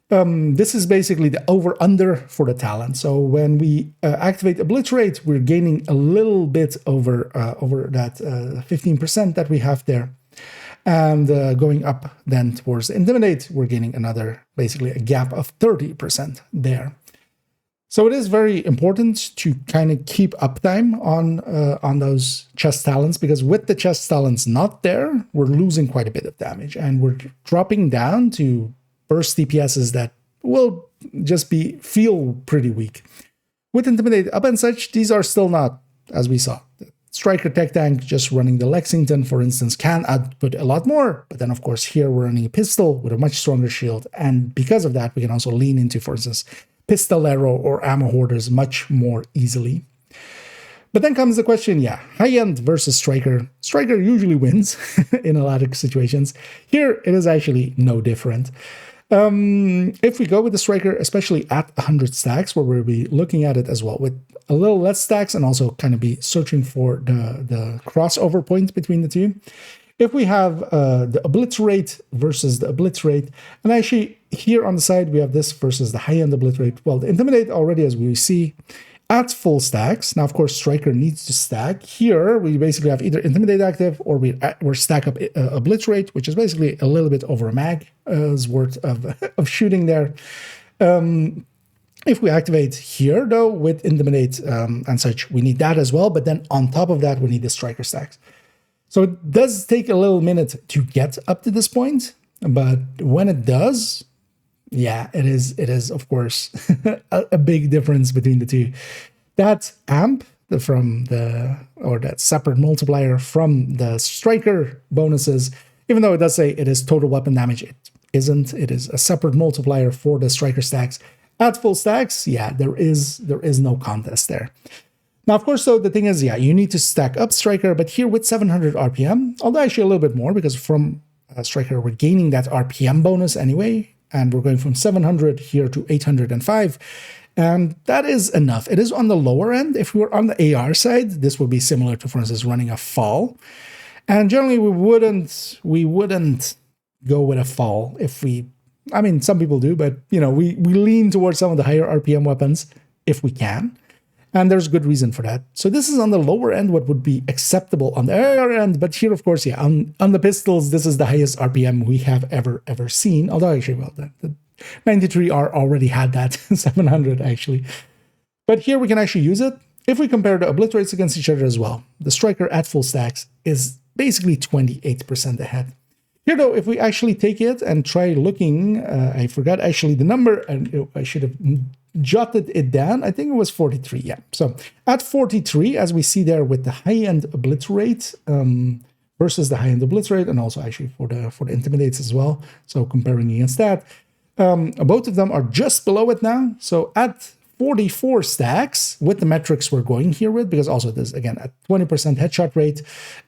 This is basically the over-under for the talent. So when we activate Obliterate, we're gaining a little bit over that 15% that we have there. And going up then towards Intimidate, we're gaining another, basically a gap of 30% there. So it is very important to kind of keep uptime on those chest talents, because with the chest talents not there, we're losing quite a bit of damage, and we're dropping down to burst DPSs that will just feel pretty weak. With Intimidate up and such, these are still not, as we saw. The Striker Tech Tank just running the Lexington, for instance, can output a lot more. But then, of course, here we're running a pistol with a much stronger shield. And because of that, we can also lean into, for instance, Pistolero or Ammo Hoarders much more easily. But then comes the question, yeah, high-end versus Striker. Striker usually wins in a lot of situations. Here, it is actually no different. If we go with the Striker, especially at 100 stacks, where we'll be looking at it as well with a little less stacks, and also kind of be searching for the crossover point between the two. If we have the Obliterate versus the Obliterate, and actually here on the side we have this versus the high-end Obliterate. Well, the Intimidate already, as we see, at full stacks. Now, of course, Striker needs to stack. Here, we basically have either Intimidate active or we're stack up Obliterate, which is basically a little bit over a mag's worth of shooting there. If we activate here, though, with Intimidate and such, we need that as well. But then on top of that, we need the Striker stacks. So it does take a little minute to get up to this point. But when it does, yeah, it is of course a big difference between the two. That amp that separate multiplier from the Striker bonuses, even though it does say it is total weapon damage, it isn't. It is a separate multiplier for the Striker stacks. At full stacks, yeah, there is no contest there. Now, of course, though, the thing is, yeah, you need to stack up Striker, but here with 700 RPM, although actually a little bit more, because from Striker, we're gaining that RPM bonus anyway, and we're going from 700 here to 805, and that is enough. It is on the lower end. If we were on the AR side, this would be similar to, for instance, running a fall, and generally we wouldn't go with a fall if we, I mean, some people do, but we lean towards some of the higher RPM weapons if we can. And there's good reason for that. So this is on the lower end, what would be acceptable on the higher end. But here, of course, yeah, on the pistols, this is the highest RPM we have ever seen. Although actually, well, the 93R already had that 700 actually. But here we can actually use it. If we compare the obliterates against each other as well, the Striker at full stacks is basically 28% ahead. Here, though, if we actually take it and try looking, I forgot actually the number, and I should have jotted it down. I think it was 43, yeah. So at 43, as we see there with the high-end obliterate versus the high-end obliterate, and also actually for the intimidates as well. So comparing against that, both of them are just below it now. So at 44 stacks with the metrics we're going here with, because also there's again a 20% headshot rate,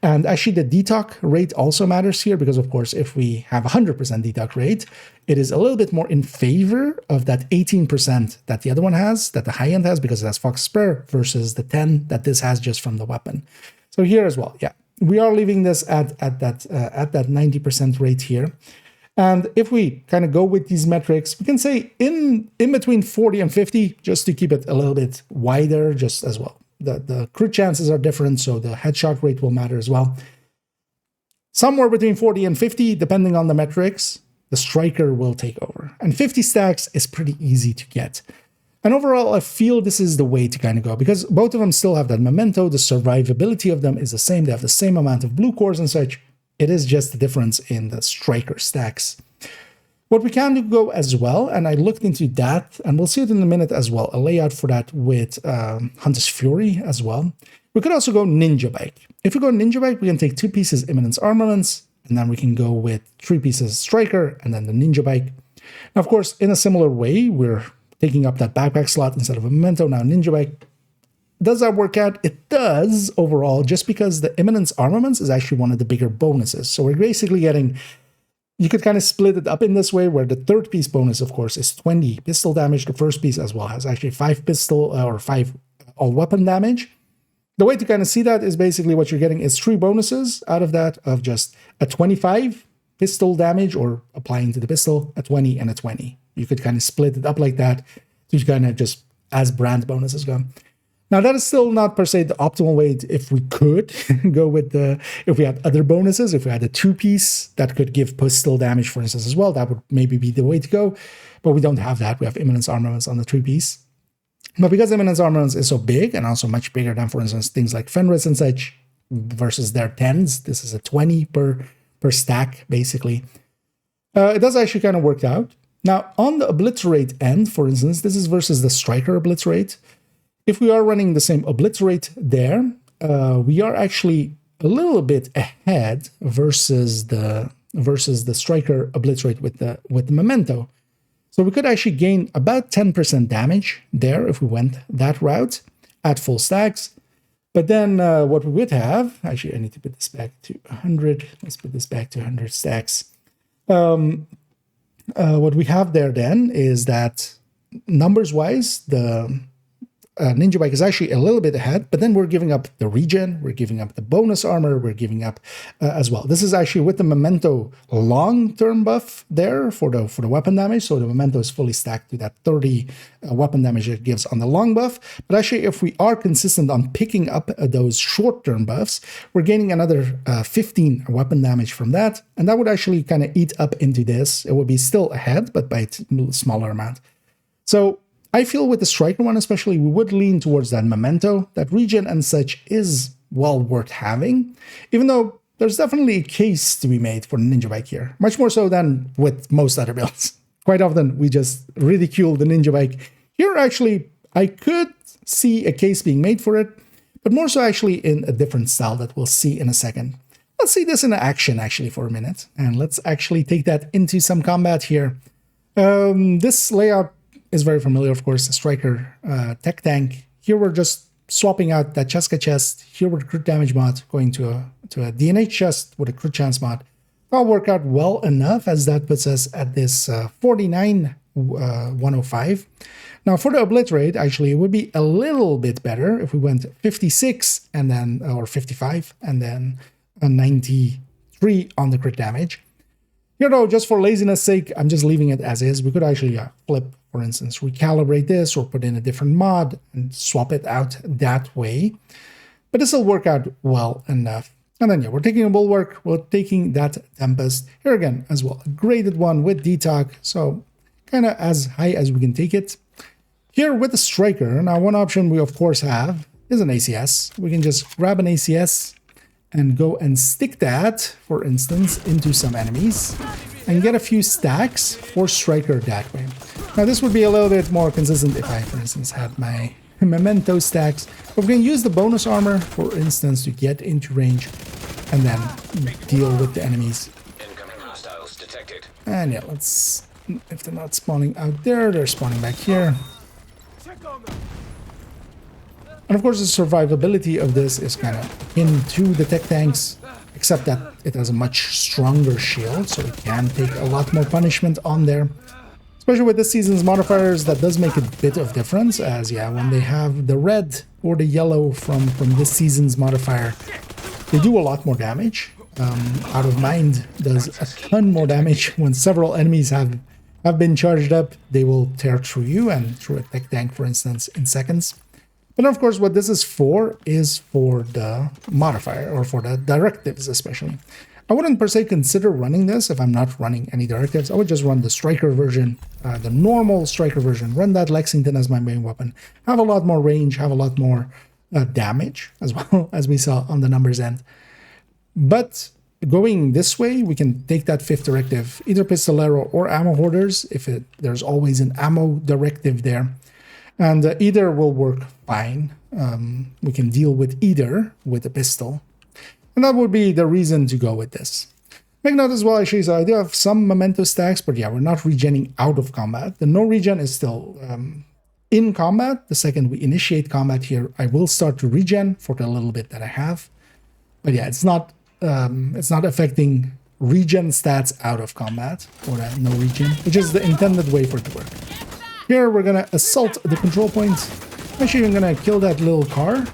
and actually the detox rate also matters here, because of course if we have 100% detox rate, it is a little bit more in favor of that 18% that the other one has, that the high end has, because it has Fox Spur, versus the 10 that this has just from the weapon. So here as well, yeah, we are leaving this at that 90% rate here. And if we kind of go with these metrics, we can say in between 40 and 50, just to keep it a little bit wider, just as well. The crit chances are different, so the headshot rate will matter as well. Somewhere between 40 and 50, depending on the metrics, the Striker will take over. And 50 stacks is pretty easy to get. And overall, I feel this is the way to kind of go, because both of them still have that memento. The survivability of them is the same. They have the same amount of blue cores and such. It is just the difference in the Striker stacks. What we can do go as well, and I looked into that, and we'll see it in a minute as well, a layout for that with Hunter's Fury as well. We could also go Ninja Bike. If we go Ninja Bike, we can take 2 pieces Imminence Armaments, and then we can go with 3 pieces Striker, and then the Ninja Bike. Now, of course, in a similar way, we're taking up that backpack slot instead of a memento, now Ninja Bike. Does that work out? It does overall, just because the Imminence Armaments is actually one of the bigger bonuses. So we're basically getting, you could kind of split it up in this way, where the third piece bonus, of course, is 20 pistol damage. The first piece as well has actually 5 pistol or 5 all weapon damage. The way to kind of see that is basically what you're getting is 3 bonuses out of that, of just a 25 pistol damage, or applying to the pistol, a 20 and a 20. You could kind of split it up like that to kind of just as brand bonuses go. Now, that is still not per se the optimal way if we could go with if we had other bonuses, if we had a 2-piece that could give pistol damage, for instance, as well, that would maybe be the way to go. But we don't have that. We have Imminence Armaments on the 3-piece. But because Imminence Armaments is so big, and also much bigger than, for instance, things like Fenris and such, versus their 10s, this is a 20 per stack, basically. It does actually kind of work out. Now, on the Obliterate end, for instance, this is versus the Striker Obliterate. If we are running the same obliterate there, we are actually a little bit ahead versus the Striker obliterate with the memento. So we could actually gain about 10% damage there if we went that route at full stacks. But then what we would have, actually I need to put this back to 100. Let's put this back to 100 stacks. What we have there then is that numbers wise, Ninja Bike is actually a little bit ahead, but then we're giving up the regen, we're giving up the bonus armor, we're giving up as well. This is actually with the Memento long-term buff there for the weapon damage, so the Memento is fully stacked to that 30 weapon damage it gives on the long buff. But actually, if we are consistent on picking up those short-term buffs, we're gaining another 15 weapon damage from that, and that would actually kind of eat up into this. It would be still ahead, but by a smaller amount. So I feel with the Striker one especially, we would lean towards that Memento. That regen and such is well worth having, even though there's definitely a case to be made for the Ninja Bike here, much more so than with most other builds. Quite often we just ridicule the Ninja Bike. Here actually, I could see a case being made for it, but more so actually in a different style that we'll see in a second. Let's see this in action actually for a minute, and let's actually take that into some combat here. This layout is very familiar, of course, the Striker tech tank. Here we're just swapping out that Cheska chest, here with a crit damage mod, going to a DNH chest with a crit chance mod. That'll work out well enough, as that puts us at this 49,105. Now for the Obliterate, actually, it would be a little bit better if we went 56 and then, or 55, and then a 93 on the crit damage. You know, just for laziness sake, I'm just leaving it as is. We could actually flip, for instance, recalibrate this or put in a different mod and swap it out that way. But this will work out well enough. And then, yeah, we're taking a Bulwark, we're taking that Tempest. Here again, as well, a graded one with Detox, so kind of as high as we can take it. Here with the Striker, now one option we of course have is an ACS. We can just grab an ACS and go and stick that, for instance, into some enemies and get a few stacks for Striker that way. Now this would be a little bit more consistent if I, for instance, had my Memento stacks. But we can use the bonus armor, for instance, to get into range and then deal with the enemies. Incoming hostiles detected. And yeah, let's, if they're not spawning out there, they're spawning back here. And of course, the survivability of this is kind of into the tech tanks, except that it has a much stronger shield, so it can take a lot more punishment on there. Especially with this season's modifiers, that does make a bit of difference, as yeah, when they have the red or the yellow from this season's modifier, they do a lot more damage. Out of Mind does a ton more damage. When several enemies have been charged up, they will tear through you and through a tech tank, for instance, in seconds. But of course, what this is for the modifier, or for the directives especially. I wouldn't per se consider running this if I'm not running any directives. I would just run the Striker version, the normal Striker version, run that Lexington as my main weapon, have a lot more range, have a lot more damage, as well as we saw on the numbers end. But going this way, we can take that fifth directive, either Pistolero or Ammo Hoarders, if there's always an ammo directive there. And either will work fine. We can deal with either with a pistol. And that would be the reason to go with this. Make note as well, actually, so I do have some Memento stacks, but yeah, we're not regenning out of combat. The no regen is still in combat. The second we initiate combat here, I will start to regen for the little bit that I have. But yeah, it's not affecting regen stats out of combat, or that no regen, which is the intended way for it to work. Here we're gonna assault the control point. Actually, I'm gonna kill that little car,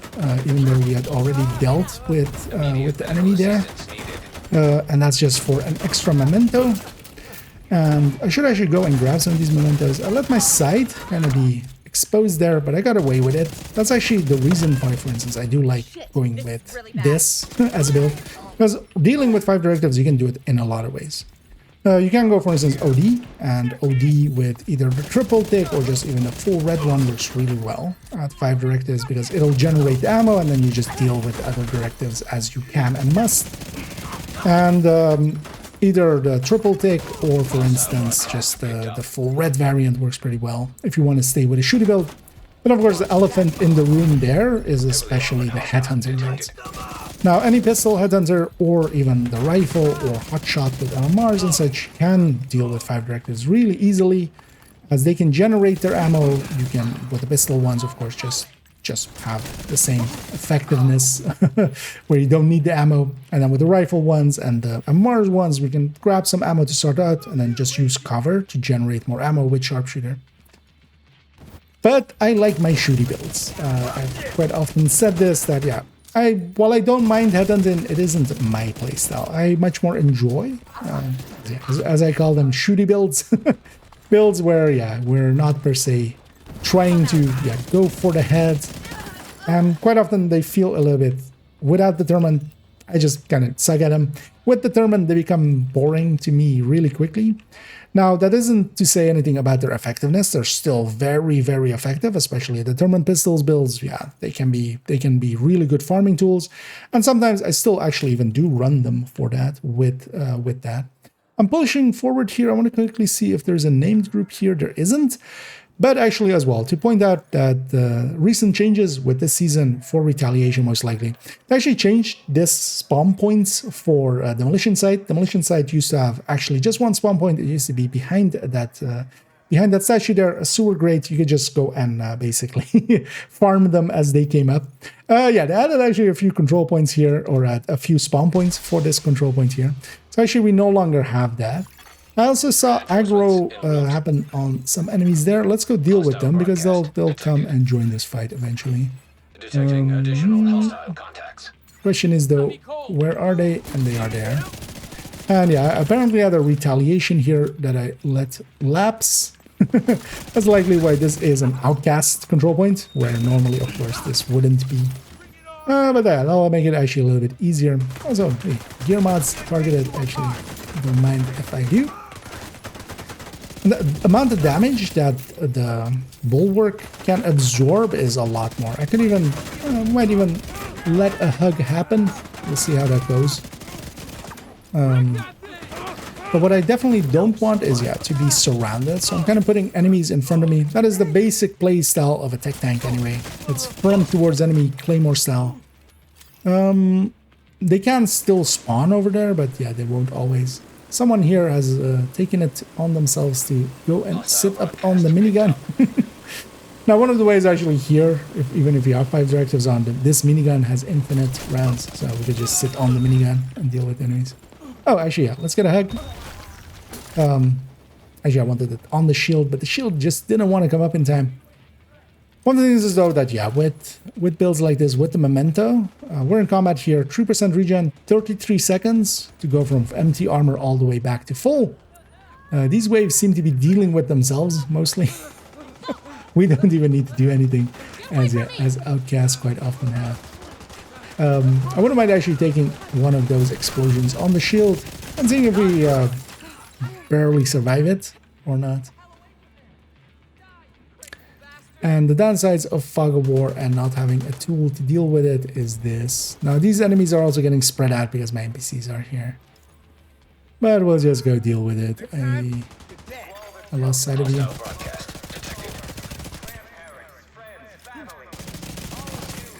even though we had already dealt with the enemy there. And that's just for an extra memento. And I should actually go and grab some of these mementos. I let my side kind of be exposed there, but I got away with it. That's actually the reason why, for instance, I do like going with this as a build. Because dealing with 5 directives, you can do it in a lot of ways. You can go, for instance, OD, and OD with either the triple tick or just even the full red one works really well at 5 directives, because it'll generate the ammo and then you just deal with other directives as you can and must. And either the triple tick or, for instance, just the full red variant works pretty well if you want to stay with a shooty build. But of course, the elephant in the room there is especially the headhunting builds. Now, any pistol, headhunter, or even the rifle or hotshot with LMRs and such can deal with 5 directives really easily, as they can generate their ammo. You can, with the pistol ones, of course, just have the same effectiveness where you don't need the ammo. And then with the rifle ones and the LMRs ones, we can grab some ammo to start out and then just use cover to generate more ammo with sharpshooter. But I like my shooty builds. I've quite often said this, that yeah, while I don't mind headhunting, it isn't my playstyle. I much more enjoy, as I call them, shooty builds. Builds where, yeah, we're not per se trying to go for the head. And quite often they feel a little bit, without determined, I just kind of suck at them. With determined, they become boring to me really quickly. Now, that isn't to say anything about their effectiveness. They're still very, very effective, especially determined pistols builds. Yeah, they can be really good farming tools. And sometimes I still actually even do run them for that with that. I'm pushing forward here. I want to quickly see if there's a named group here. There isn't. But actually as well, to point out that the recent changes with this season for retaliation, most likely, they actually changed this spawn points for demolition site. Demolition site used to have actually just one spawn point. It used to be behind that statue there, a sewer grate. You could just go and basically farm them as they came up. Yeah, they added actually a few control points here, or a few spawn points for this control point here. So actually we no longer have that. I also saw aggro happen on some enemies there. Let's go deal with them because they'll come and join this fight eventually. Detecting additional hostile contacts. Question is though, where are they? And they are there. And yeah, apparently I had a retaliation here that I let lapse. That's likely why this is an outcast control point, where normally, of course, this wouldn't be. But that'll make it actually a little bit easier. Also, hey, gear mods targeted, actually, don't mind if I do. The amount of damage that the bulwark can absorb is a lot more. I could even, might even let a hug happen. We'll see how that goes. But what I definitely don't want is, to be surrounded. So I'm kind of putting enemies in front of me. That is the basic play style of a tech tank anyway. It's front towards enemy, claymore style. They can still spawn over there, but yeah, they won't always. Someone here has taken it on themselves to go and sit up on the minigun. Now, one of the ways actually here, even if you have 5 directives on, this minigun has infinite rounds, so we could just sit on the minigun and deal with enemies. Oh, actually, yeah, let's get a hug. Actually, I wanted it on the shield, but the shield just didn't want to come up in time. One of the things is, though, that, yeah, with builds like this, with the memento, we're in combat here, 3% regen, 33 seconds to go from empty armor all the way back to full. These waves seem to be dealing with themselves, mostly. We don't even need to do anything, as outcasts quite often have. I wouldn't mind actually taking one of those explosions on the shield and seeing if we barely survive it or not. And the downsides of Fog of War and not having a tool to deal with it is this. Now, these enemies are also getting spread out because my NPCs are here. But we'll just go deal with it. I lost sight of you.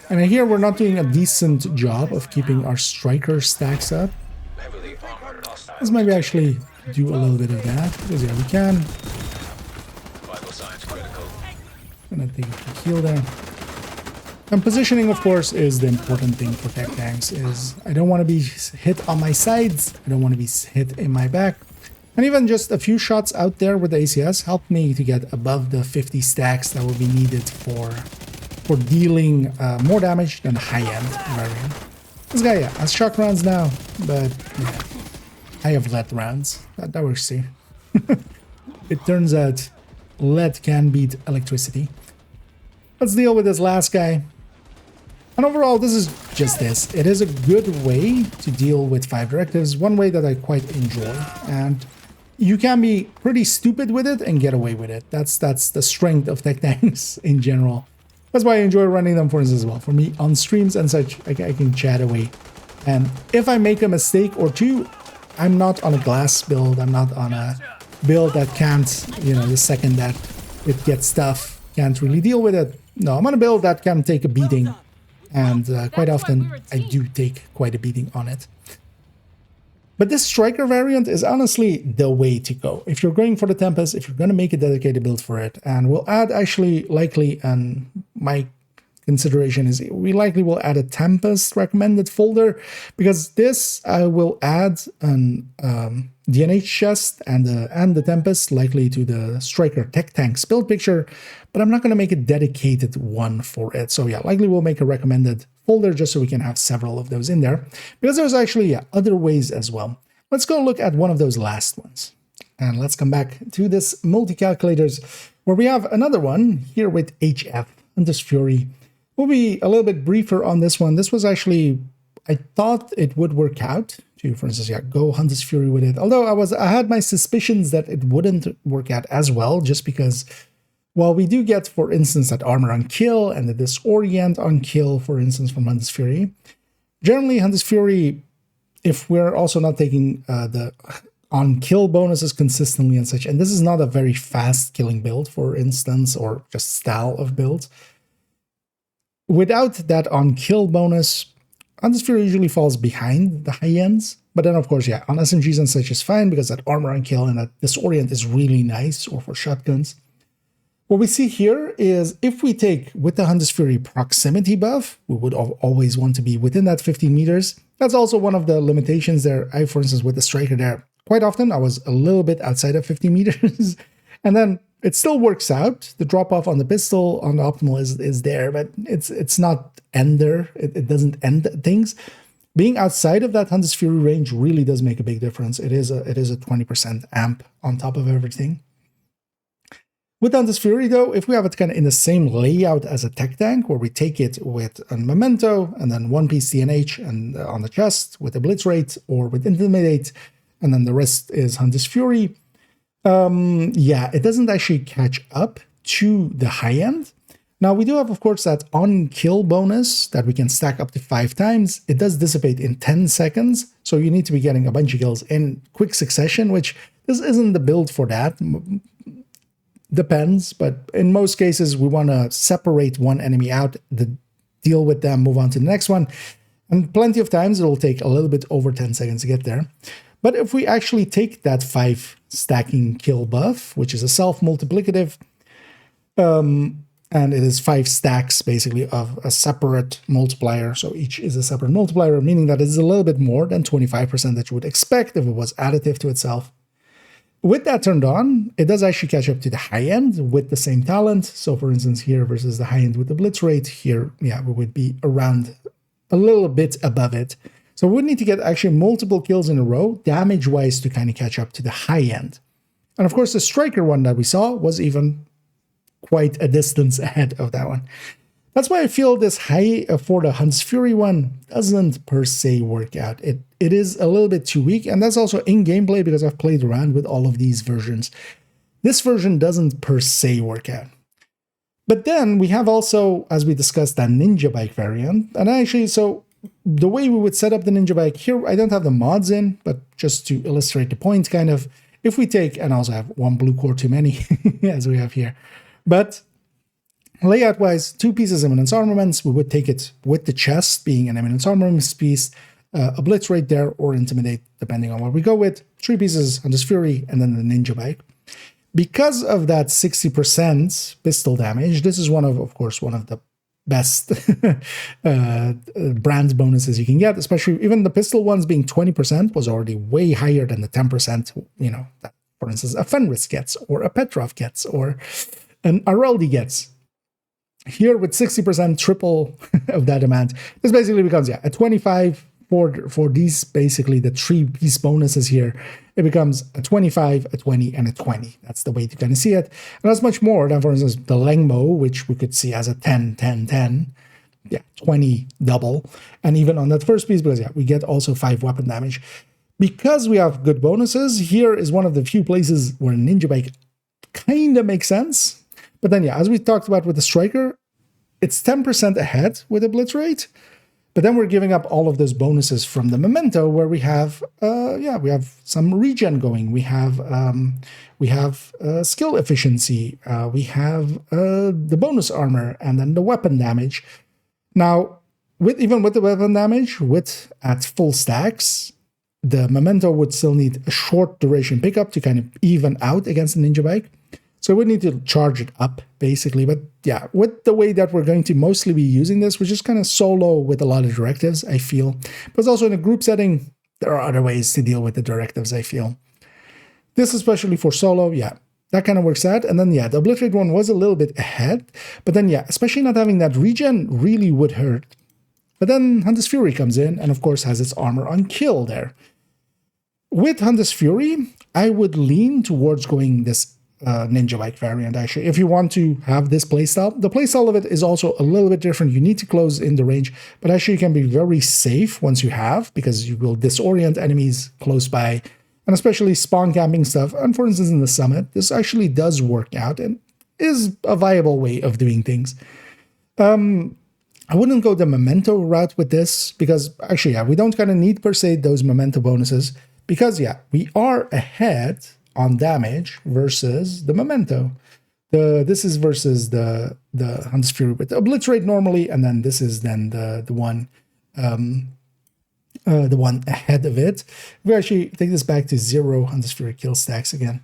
And here we're not doing a decent job of keeping our striker stacks up. Let's maybe actually do a little bit of that, because yeah, we can. Gonna take a heal there. And positioning, of course, is the important thing for tech tanks. Is I don't want to be hit on my sides. I don't want to be hit in my back. And even just a few shots out there with the ACS helped me to get above the 50 stacks that will be needed for dealing more damage than the high-end variant. This guy, yeah, has shock rounds now, but yeah, I have lead rounds. That works too. It turns out lead can beat electricity. Let's deal with this last guy. And overall, this is just this. It is a good way to deal with 5 directives, one way that I quite enjoy. And you can be pretty stupid with it and get away with it. That's the strength of tech tanks in general. That's why I enjoy running them, for instance, as well. For me, on streams and such, I can chat away. And if I make a mistake or two, I'm not on a glass build. I'm not on a build that can't, the second that it gets tough, can't really deal with it. No, I'm on a build that can take a beating. And quite often, I do take quite a beating on it. But this striker variant is honestly the way to go. If you're going for the Tempest, if you're going to make a dedicated build for it, and we'll add actually likely my consideration is we likely will add a Tempest recommended folder, because this I will add an DNH chest and the Tempest likely to the Striker Tech Tanks build picture, but I'm not going to make a dedicated one for it. So yeah, likely we'll make a recommended folder just so we can have several of those in there, because there's actually other ways as well. Let's go look at one of those last ones. And let's come back to this multi-calculators, where we have another one here with HF, Hunter's Fury. We'll be a little bit briefer on this one. This was actually, I thought it would work out to, for instance, yeah, go Hunter's Fury with it. Although I had my suspicions that it wouldn't work out as well, just because, while we do get, for instance, that armor on kill and the disorient on kill, for instance, from Hunter's Fury, generally Hunter's Fury, if we're also not taking the on kill bonuses consistently and such, and this is not a very fast killing build, for instance, or just style of build. Without that on kill bonus, Hunter's Fury usually falls behind the high ends. But then, of course, yeah, on SMGs and such is fine, because that armor on kill and that disorient is really nice, or for shotguns. What we see here is if we take with the Hunter's Fury proximity buff, we would always want to be within that 15 meters. That's also one of the limitations there. For instance, with the Striker there, quite often I was a little bit outside of 50 meters, and then it still works out. The drop off on the pistol on the optimal is there, but it's not ender. It doesn't end things. Being outside of that Hunter's Fury range really does make a big difference. It is a 20% amp on top of everything. With Hunter's Fury, though, if we have it kind of in the same layout as a tech tank, where we take it with a memento and then one piece DNH and on the chest with a blitz rate or with intimidate, and then the rest is Hunter's Fury, yeah, it doesn't actually catch up to the high end. Now, we do have, of course, that on-kill bonus that we can stack up to 5 times. It does dissipate in 10 seconds, so you need to be getting a bunch of kills in quick succession, which this isn't the build for that. Depends, but in most cases, we want to separate one enemy out, deal with them, move on to the next one. And plenty of times, it'll take a little bit over 10 seconds to get there. But if we actually take that 5 stacking kill buff, which is a self-multiplicative, and it is 5 stacks basically of a separate multiplier, so each is a separate multiplier, meaning that it's a little bit more than 25% that you would expect if it was additive to itself. With that turned on, it does actually catch up to the high end with the same talent. So for instance, here versus the high end with the blitz rate, here, yeah, we would be around a little bit above it. So we would need to get actually multiple kills in a row, damage-wise, to kind of catch up to the high end. And of course, the Striker one that we saw was even quite a distance ahead of that one. That's why I feel this high for the Hunter's Fury one doesn't per se work out. It is a little bit too weak, and that's also in gameplay because I've played around with all of these versions. This version doesn't per se work out. But then we have also, as we discussed, that Ninja Bike variant. And actually, so the way we would set up the Ninja Bike here, I don't have the mods in, but just to illustrate the point, kind of, if we take, and I also have one blue core too many, as we have here, but layout-wise, 2 pieces Eminence Armaments, we would take it with the chest being an Eminence Armaments piece, a Blitz right there, or Intimidate, depending on what we go with, 3 pieces Hunter's Fury, and then the Ninja Bike. Because of that 60% pistol damage, this is one of course, one of the best brand bonuses you can get, especially even the pistol ones being 20% was already way higher than the 10%, you know, that, for instance, a Fenris gets, or a Petrov gets, or an Araldi gets. Here with 60%, triple of that amount, this basically becomes, yeah, a 25 for these, basically the 3-piece bonuses here. It becomes a 25, a 20, and a 20. That's the way to kind of see it. And that's much more than, for instance, the Lengmo, which we could see as a 10, 10, 10. Yeah, 20 double. And even on that first piece, because, yeah, we get also 5 weapon damage. Because we have good bonuses, here is one of the few places where Ninja Bike kind of makes sense. But then, yeah, as we talked about with the Striker, it's 10% ahead with a Blitz rate. But then we're giving up all of those bonuses from the Memento, where we have, we have some regen going. We have skill efficiency. We have the bonus armor, and then the weapon damage. Now, even with the weapon damage, at full stacks, the Memento would still need a short duration pickup to kind of even out against the Ninja Bike. So we need to charge it up, basically. But yeah, with the way that we're going to mostly be using this, we're just kind of solo with a lot of directives, I feel. But also in a group setting, there are other ways to deal with the directives, I feel. This, especially for solo, yeah, that kind of works out. And then, yeah, the Obliterate one was a little bit ahead. But then, yeah, especially not having that regen really would hurt. But then Hunter's Fury comes in and, of course, has its armor on kill there. With Hunter's Fury, I would lean towards going this Ninja Bike variant, actually. If you want to have this playstyle, the playstyle of it is also a little bit different. You need to close in the range, but actually you can be very safe once you have, because you will disorient enemies close by, and especially spawn camping stuff. And for instance, in the summit, this actually does work out and is a viable way of doing things. I wouldn't go the memento route with this, because actually, yeah, we don't kind of need per se those memento bonuses, because yeah, we are ahead on damage versus the memento. This is versus the Hunter's Fury with the Obliterate normally, and then this is then the one ahead of it. We actually take this back to 0 Hunter's Fury kill stacks again.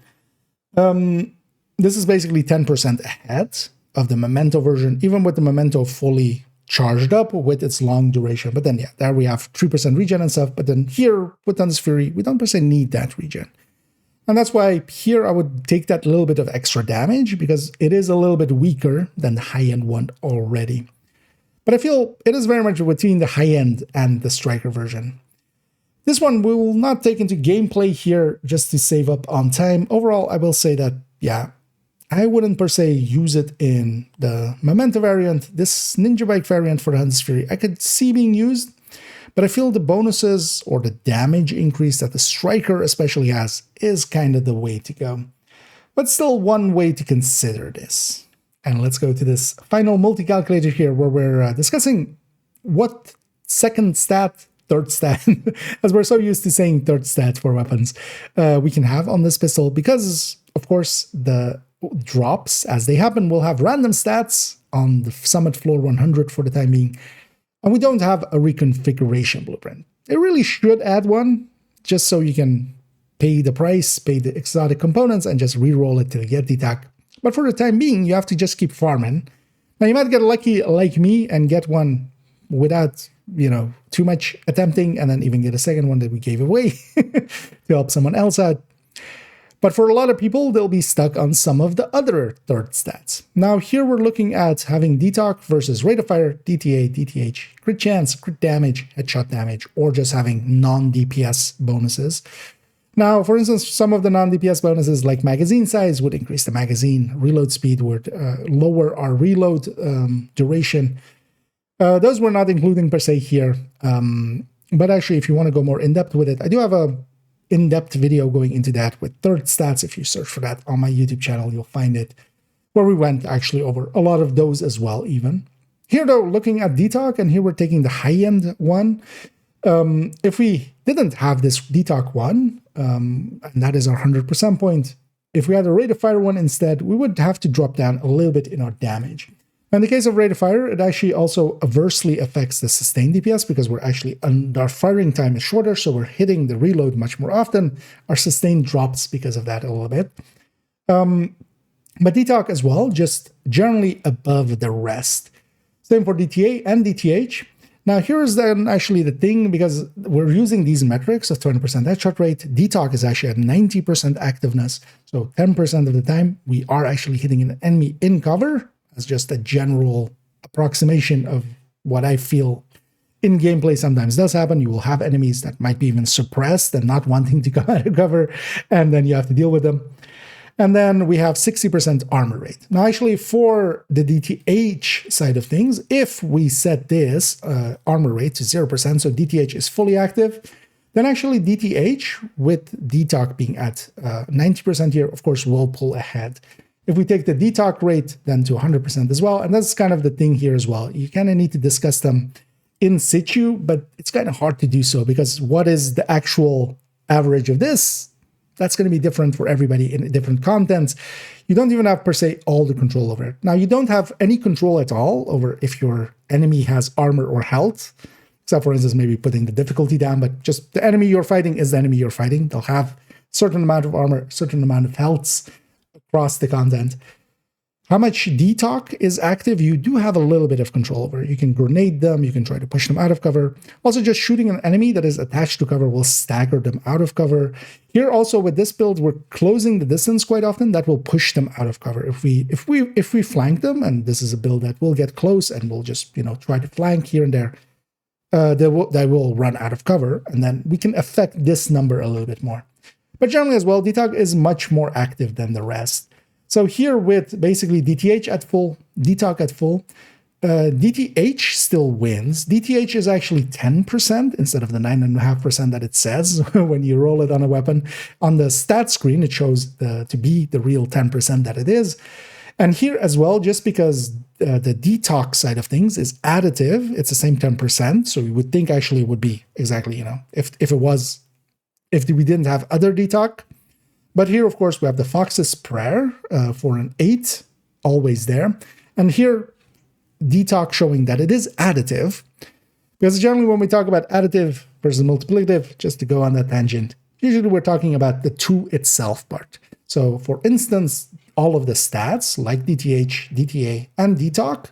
This is basically 10% ahead of the memento version, even with the memento fully charged up with its long duration. But then yeah, there we have 3% regen and stuff. But then here with Hunter's Fury, we don't per se need that regen. And that's why here I would take that little bit of extra damage, because it is a little bit weaker than the high-end one already. But I feel it is very much between the high-end and the Striker version. This one we will not take into gameplay here just to save up on time. Overall, I will say that, yeah, I wouldn't per se use it in the Memento variant. This Ninja Bike variant for the Hunter's Fury, I could see being used, but I feel the bonuses or the damage increase that the Striker especially has is kind of the way to go. But still one way to consider this. And let's go to this final multi-calculator here, where we're discussing what second stat, third stat, as we're so used to saying third stat for weapons, we can have on this pistol, because of course the drops as they happen will have random stats on the summit floor 100 for the time being, and we don't have a reconfiguration blueprint. They really should add one, just so you can pay the price, pay the exotic components, and just re-roll it till you get the attack. But for the time being, you have to just keep farming. Now you might get lucky like me and get one without, too much attempting, and then even get a second one that we gave away to help someone else out. But for a lot of people, they'll be stuck on some of the other third stats. Now here we're looking at having DTOC versus rate of fire, DTA, DTH, crit chance, crit damage, headshot damage, or just having non-DPS bonuses. Now, for instance, some of the non-DPS bonuses like magazine size would increase the magazine, reload speed would lower our reload duration. Those we're not including per se here. But actually, if you want to go more in-depth with it, I do have a in-depth video going into that with third stats. If you search for that on my YouTube channel, you'll find it, where we went actually over a lot of those as well even. Here though, looking at DTOC, and here we're taking the high-end one. If we didn't have this DTOC one, and that is our 100% point, if we had a rate of fire one instead, we would have to drop down a little bit in our damage. In the case of rate of fire, it actually also adversely affects the sustained DPS, because we're actually, our firing time is shorter, so we're hitting the reload much more often. Our sustain drops because of that a little bit. But DTOC as well, just generally above the rest. Same for DTA and DTH. Now here's then actually the thing, because we're using these metrics of 20% headshot rate. DTOC is actually at 90% activeness, so 10% of the time we are actually hitting an enemy in cover. As just a general approximation of what I feel in gameplay sometimes does happen. You will have enemies that might be even suppressed and not wanting to come out of cover, and then you have to deal with them. And then we have 60% armor rate. Now, actually, for the DTH side of things, if we set this armor rate to 0%, so DTH is fully active, then actually DTH, with DTOC being at 90% here, of course, will pull ahead. If we take the DTOC rate then to 100% as well, and that's kind of the thing here as well. You kind of need to discuss them in situ, but it's kind of hard to do so, because what is the actual average of this? That's going to be different for everybody in different contents. You don't even have per se all the control over it. Now, you don't have any control at all over if your enemy has armor or health, except for instance, maybe putting the difficulty down, but just the enemy you're fighting is the enemy you're fighting. They'll have a certain amount of armor, certain amount of health, across the content. How much detox is active, you do have a little bit of control over. You can grenade them, you can try to push them out of cover. Also, just shooting an enemy that is attached to cover will stagger them out of cover. Here also with this build, we're closing the distance quite often. That will push them out of cover. If we flank them, and this is a build that will get close and we'll just try to flank here and there, they will run out of cover, and then we can affect this number a little bit more. But generally as well, detox is much more active than the rest. So here with basically DTH at full, detox at full, DTH still wins. DTH is actually 10% instead of the 9.5% that it says when you roll it on a weapon. On the stat screen, it shows to be the real 10% that it is. And here as well, just because the detox side of things is additive, it's the same 10%. So you would think actually it would be exactly, if we didn't have other detox. But here, of course, we have the Fox's Prayer for an 8, always there. And here, detox showing that it is additive. Because generally when we talk about additive versus multiplicative, just to go on that tangent, usually we're talking about the to itself part. So for instance, all of the stats like DTH, DTA, and detox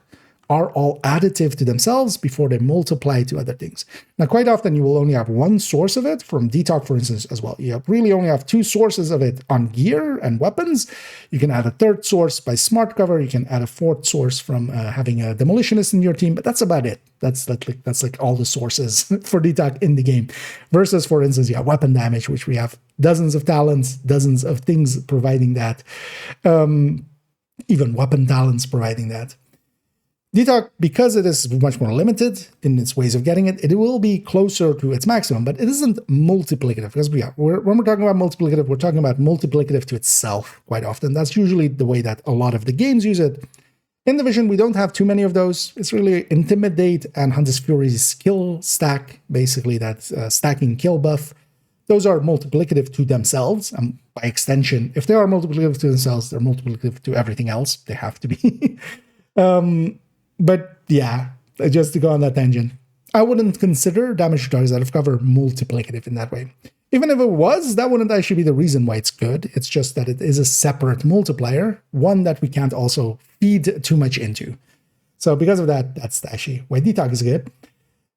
are all additive to themselves before they multiply to other things. Now, quite often you will only have one source of it from detox, for instance, as well. You really only have 2 sources of it on gear and weapons. You can add a 3rd source by smart cover. You can add a 4th source from having a demolitionist in your team, but that's about it. That's like all the sources for detox in the game. Versus, for instance, weapon damage, which we have dozens of talents, dozens of things providing that. Even weapon talents providing that. Detox, because it is much more limited in its ways of getting it, it will be closer to its maximum, but it isn't multiplicative. Because when we're talking about multiplicative, we're talking about multiplicative to itself quite often. That's usually the way that a lot of the games use it. In Division, we don't have too many of those. It's really Intimidate and Hunter's Fury's kill stack, basically that stacking kill buff. Those are multiplicative to themselves, and by extension, if they are multiplicative to themselves, they're multiplicative to everything else. They have to be. But yeah, just to go on that tangent, I wouldn't consider damage to targets out of cover multiplicative in that way. Even if it was, that wouldn't actually be the reason why it's good. It's just that it is a separate multiplier, one that we can't also feed too much into. So because of that, that's actually why detox is good.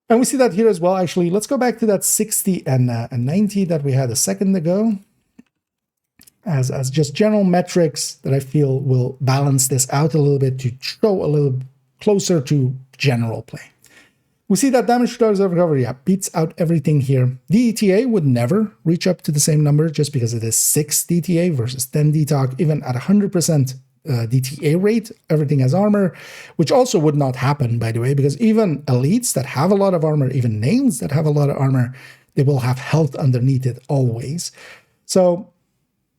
And we see that here as well. Actually, let's go back to that 60 and 90 that we had a second ago. As just general metrics that I feel will balance this out a little bit to show a little closer to general play. We see that damage to targets out of cover, beats out everything here. DTA would never reach up to the same number just because it is 6 DTA versus 10 detox. Even at 100% DTA rate, everything has armor, which also would not happen, by the way, because even elites that have a lot of armor, even names that have a lot of armor, they will have health underneath it always. So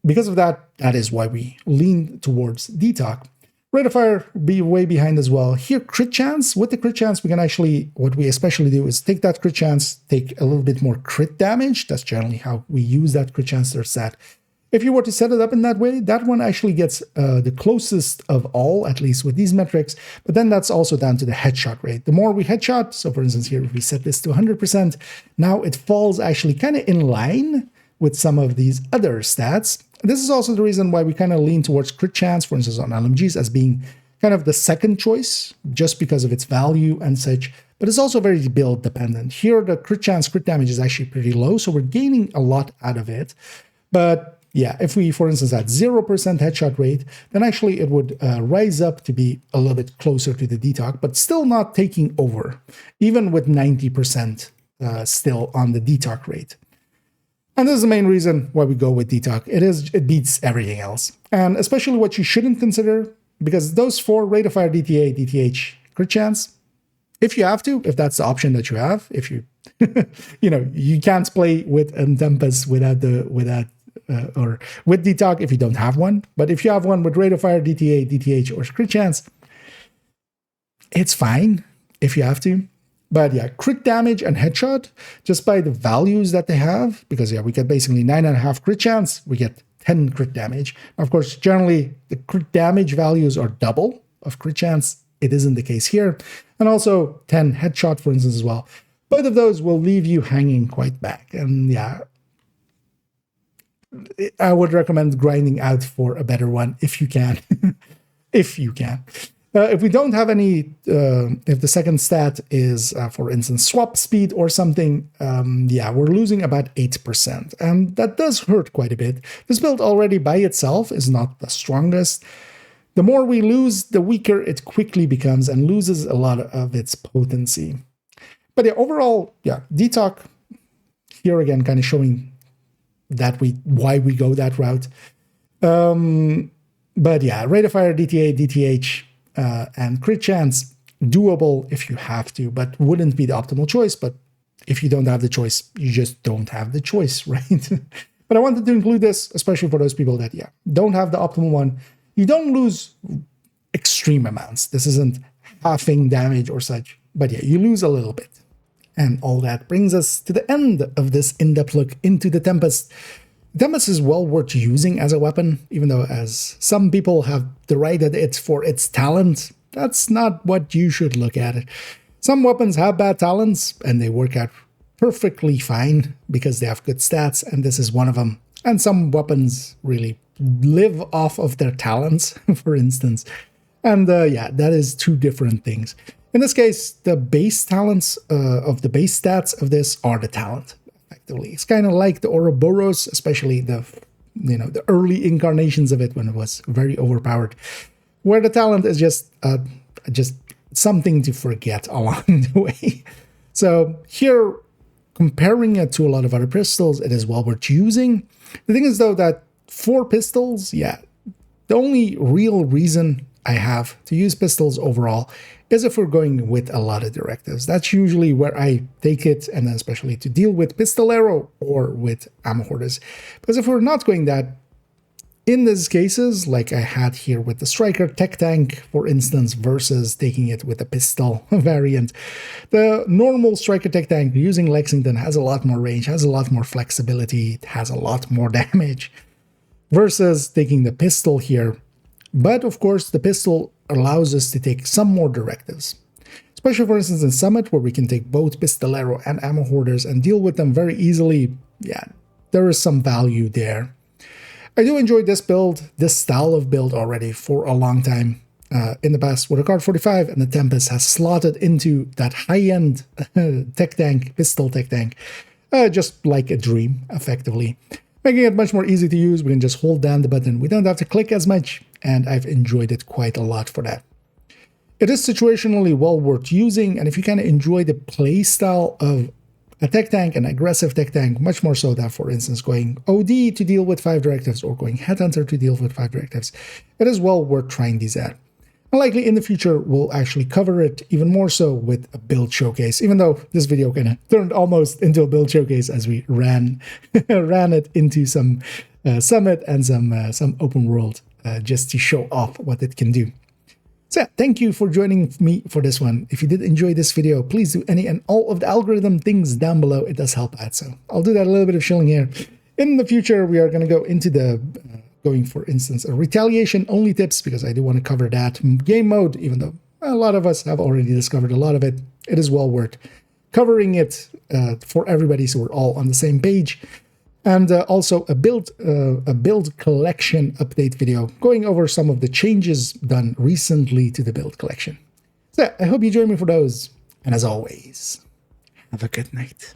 because of that, that is why we lean towards detox. Rate of fire be way behind as well. Here, crit chance. With the crit chance, we can actually, what we especially do is take that crit chance, take a little bit more crit damage. That's generally how we use that crit chance set. If you were to set it up in that way, that one actually gets the closest of all, at least with these metrics. But then that's also down to the headshot rate. The more we headshot, so for instance here, if we set this to 100%, now it falls actually kind of in line with some of these other stats. This is also the reason why we kind of lean towards crit chance, for instance, on LMGs as being kind of the second choice, just because of its value and such. But it's also very build dependent. Here, the crit chance, crit damage is actually pretty low, so we're gaining a lot out of it. But yeah, if we, for instance, had 0% headshot rate, then actually it would rise up to be a little bit closer to the detox, but still not taking over, even with 90% still on the detox rate. And this is the main reason why we go with detox. It beats everything else. And especially what you shouldn't consider, because those 4 rate of fire, DTA, DTH, crit chance, if you have to, if that's the option that you have, if you, you can't play with Tempest without or with detox if you don't have one. But if you have one with rate of fire, DTA, DTH, or crit chance, it's fine if you have to. But yeah, crit damage and headshot, just by the values that they have, because we get basically 9.5 crit chance, we get 10 crit damage. Of course, generally the crit damage values are double of crit chance. It isn't the case here. And also 10 headshot, for instance, as well. Both of those will leave you hanging quite back. And yeah, I would recommend grinding out for a better one if you can. If you can. If we don't have any, if the second stat is, for instance, swap speed or something, yeah, we're losing about 8%. And that does hurt quite a bit. This build already by itself is not the strongest. The more we lose, the weaker it quickly becomes and loses a lot of its potency. But yeah, overall, yeah, Detox here again kind of showing that why we go that route. But yeah, rate of fire, DTA, DTH, and crit chance, doable if you have to, but wouldn't be the optimal choice. But if you don't have the choice, you just don't have the choice, right? But I wanted to include this, especially for those people that, yeah, don't have the optimal one. You don't lose extreme amounts. This isn't halving damage or such, but yeah, you lose a little bit. And all that brings us to the end of this in-depth look into the Tempest. Tempest is well worth using as a weapon, even though as some people have derided it for its talent, that's not what you should look at it. Some weapons have bad talents, and they work out perfectly fine because they have good stats, and this is one of them. And some weapons really live off of their talents, for instance. And yeah, that is two different things. In this case, the base talents of the base stats of this are the talent. Effectively, it's kind of like the Ouroboros, especially the early incarnations of it when it was very overpowered, where the talent is just something to forget along the way. So here, comparing it to a lot of other pistols, it is well worth using. The thing is though that for pistols, yeah, the only real reason I have to use pistols overall is if we're going with a lot of directives. That's usually where I take it, and then especially to deal with pistolero or with ammo hoarders. Because if we're not going that, in these cases, like I had here with the Striker Tech Tank, for instance, versus taking it with a pistol variant, the normal Striker Tech Tank using Lexington has a lot more range, has a lot more flexibility, it has a lot more damage, versus taking the pistol here. But of course, the pistol allows us to take some more directives. Especially, for instance, in Summit, where we can take both Pistolero and Ammo Hoarders and deal with them very easily. Yeah, there is some value there. I do enjoy this build, this style of build already for a long time. In the past, with a Card 45, and the Tempest has slotted into that high-end tech tank, pistol tech tank, just like a dream, effectively. Making it much more easy to use. We can just hold down the button. We don't have to click as much, and I've enjoyed it quite a lot for that. It is situationally well worth using, and if you kind of enjoy the play style of a tech tank, an aggressive tech tank, much more so than, for instance, going OD to deal with 5 directives or going Headhunter to deal with 5 directives, it is well worth trying these out. And likely in the future, we'll actually cover it even more so with a build showcase, even though this video kind of turned almost into a build showcase as we ran it into some Summit and some open world just to show off what it can do. So yeah, thank you for joining me for this one. If you did enjoy this video, please do any and all of the algorithm things down below. It does help out. So I'll do that a little bit of shilling here. In the future, we are going to go into the going, for instance, a retaliation only tips, because I do want to cover that game mode, even though a lot of us have already discovered a lot of it. It is well worth covering it for everybody, so we're all on the same page. And also a build collection update video going over some of the changes done recently to the build collection. So I hope you join me for those. And as always, have a good night.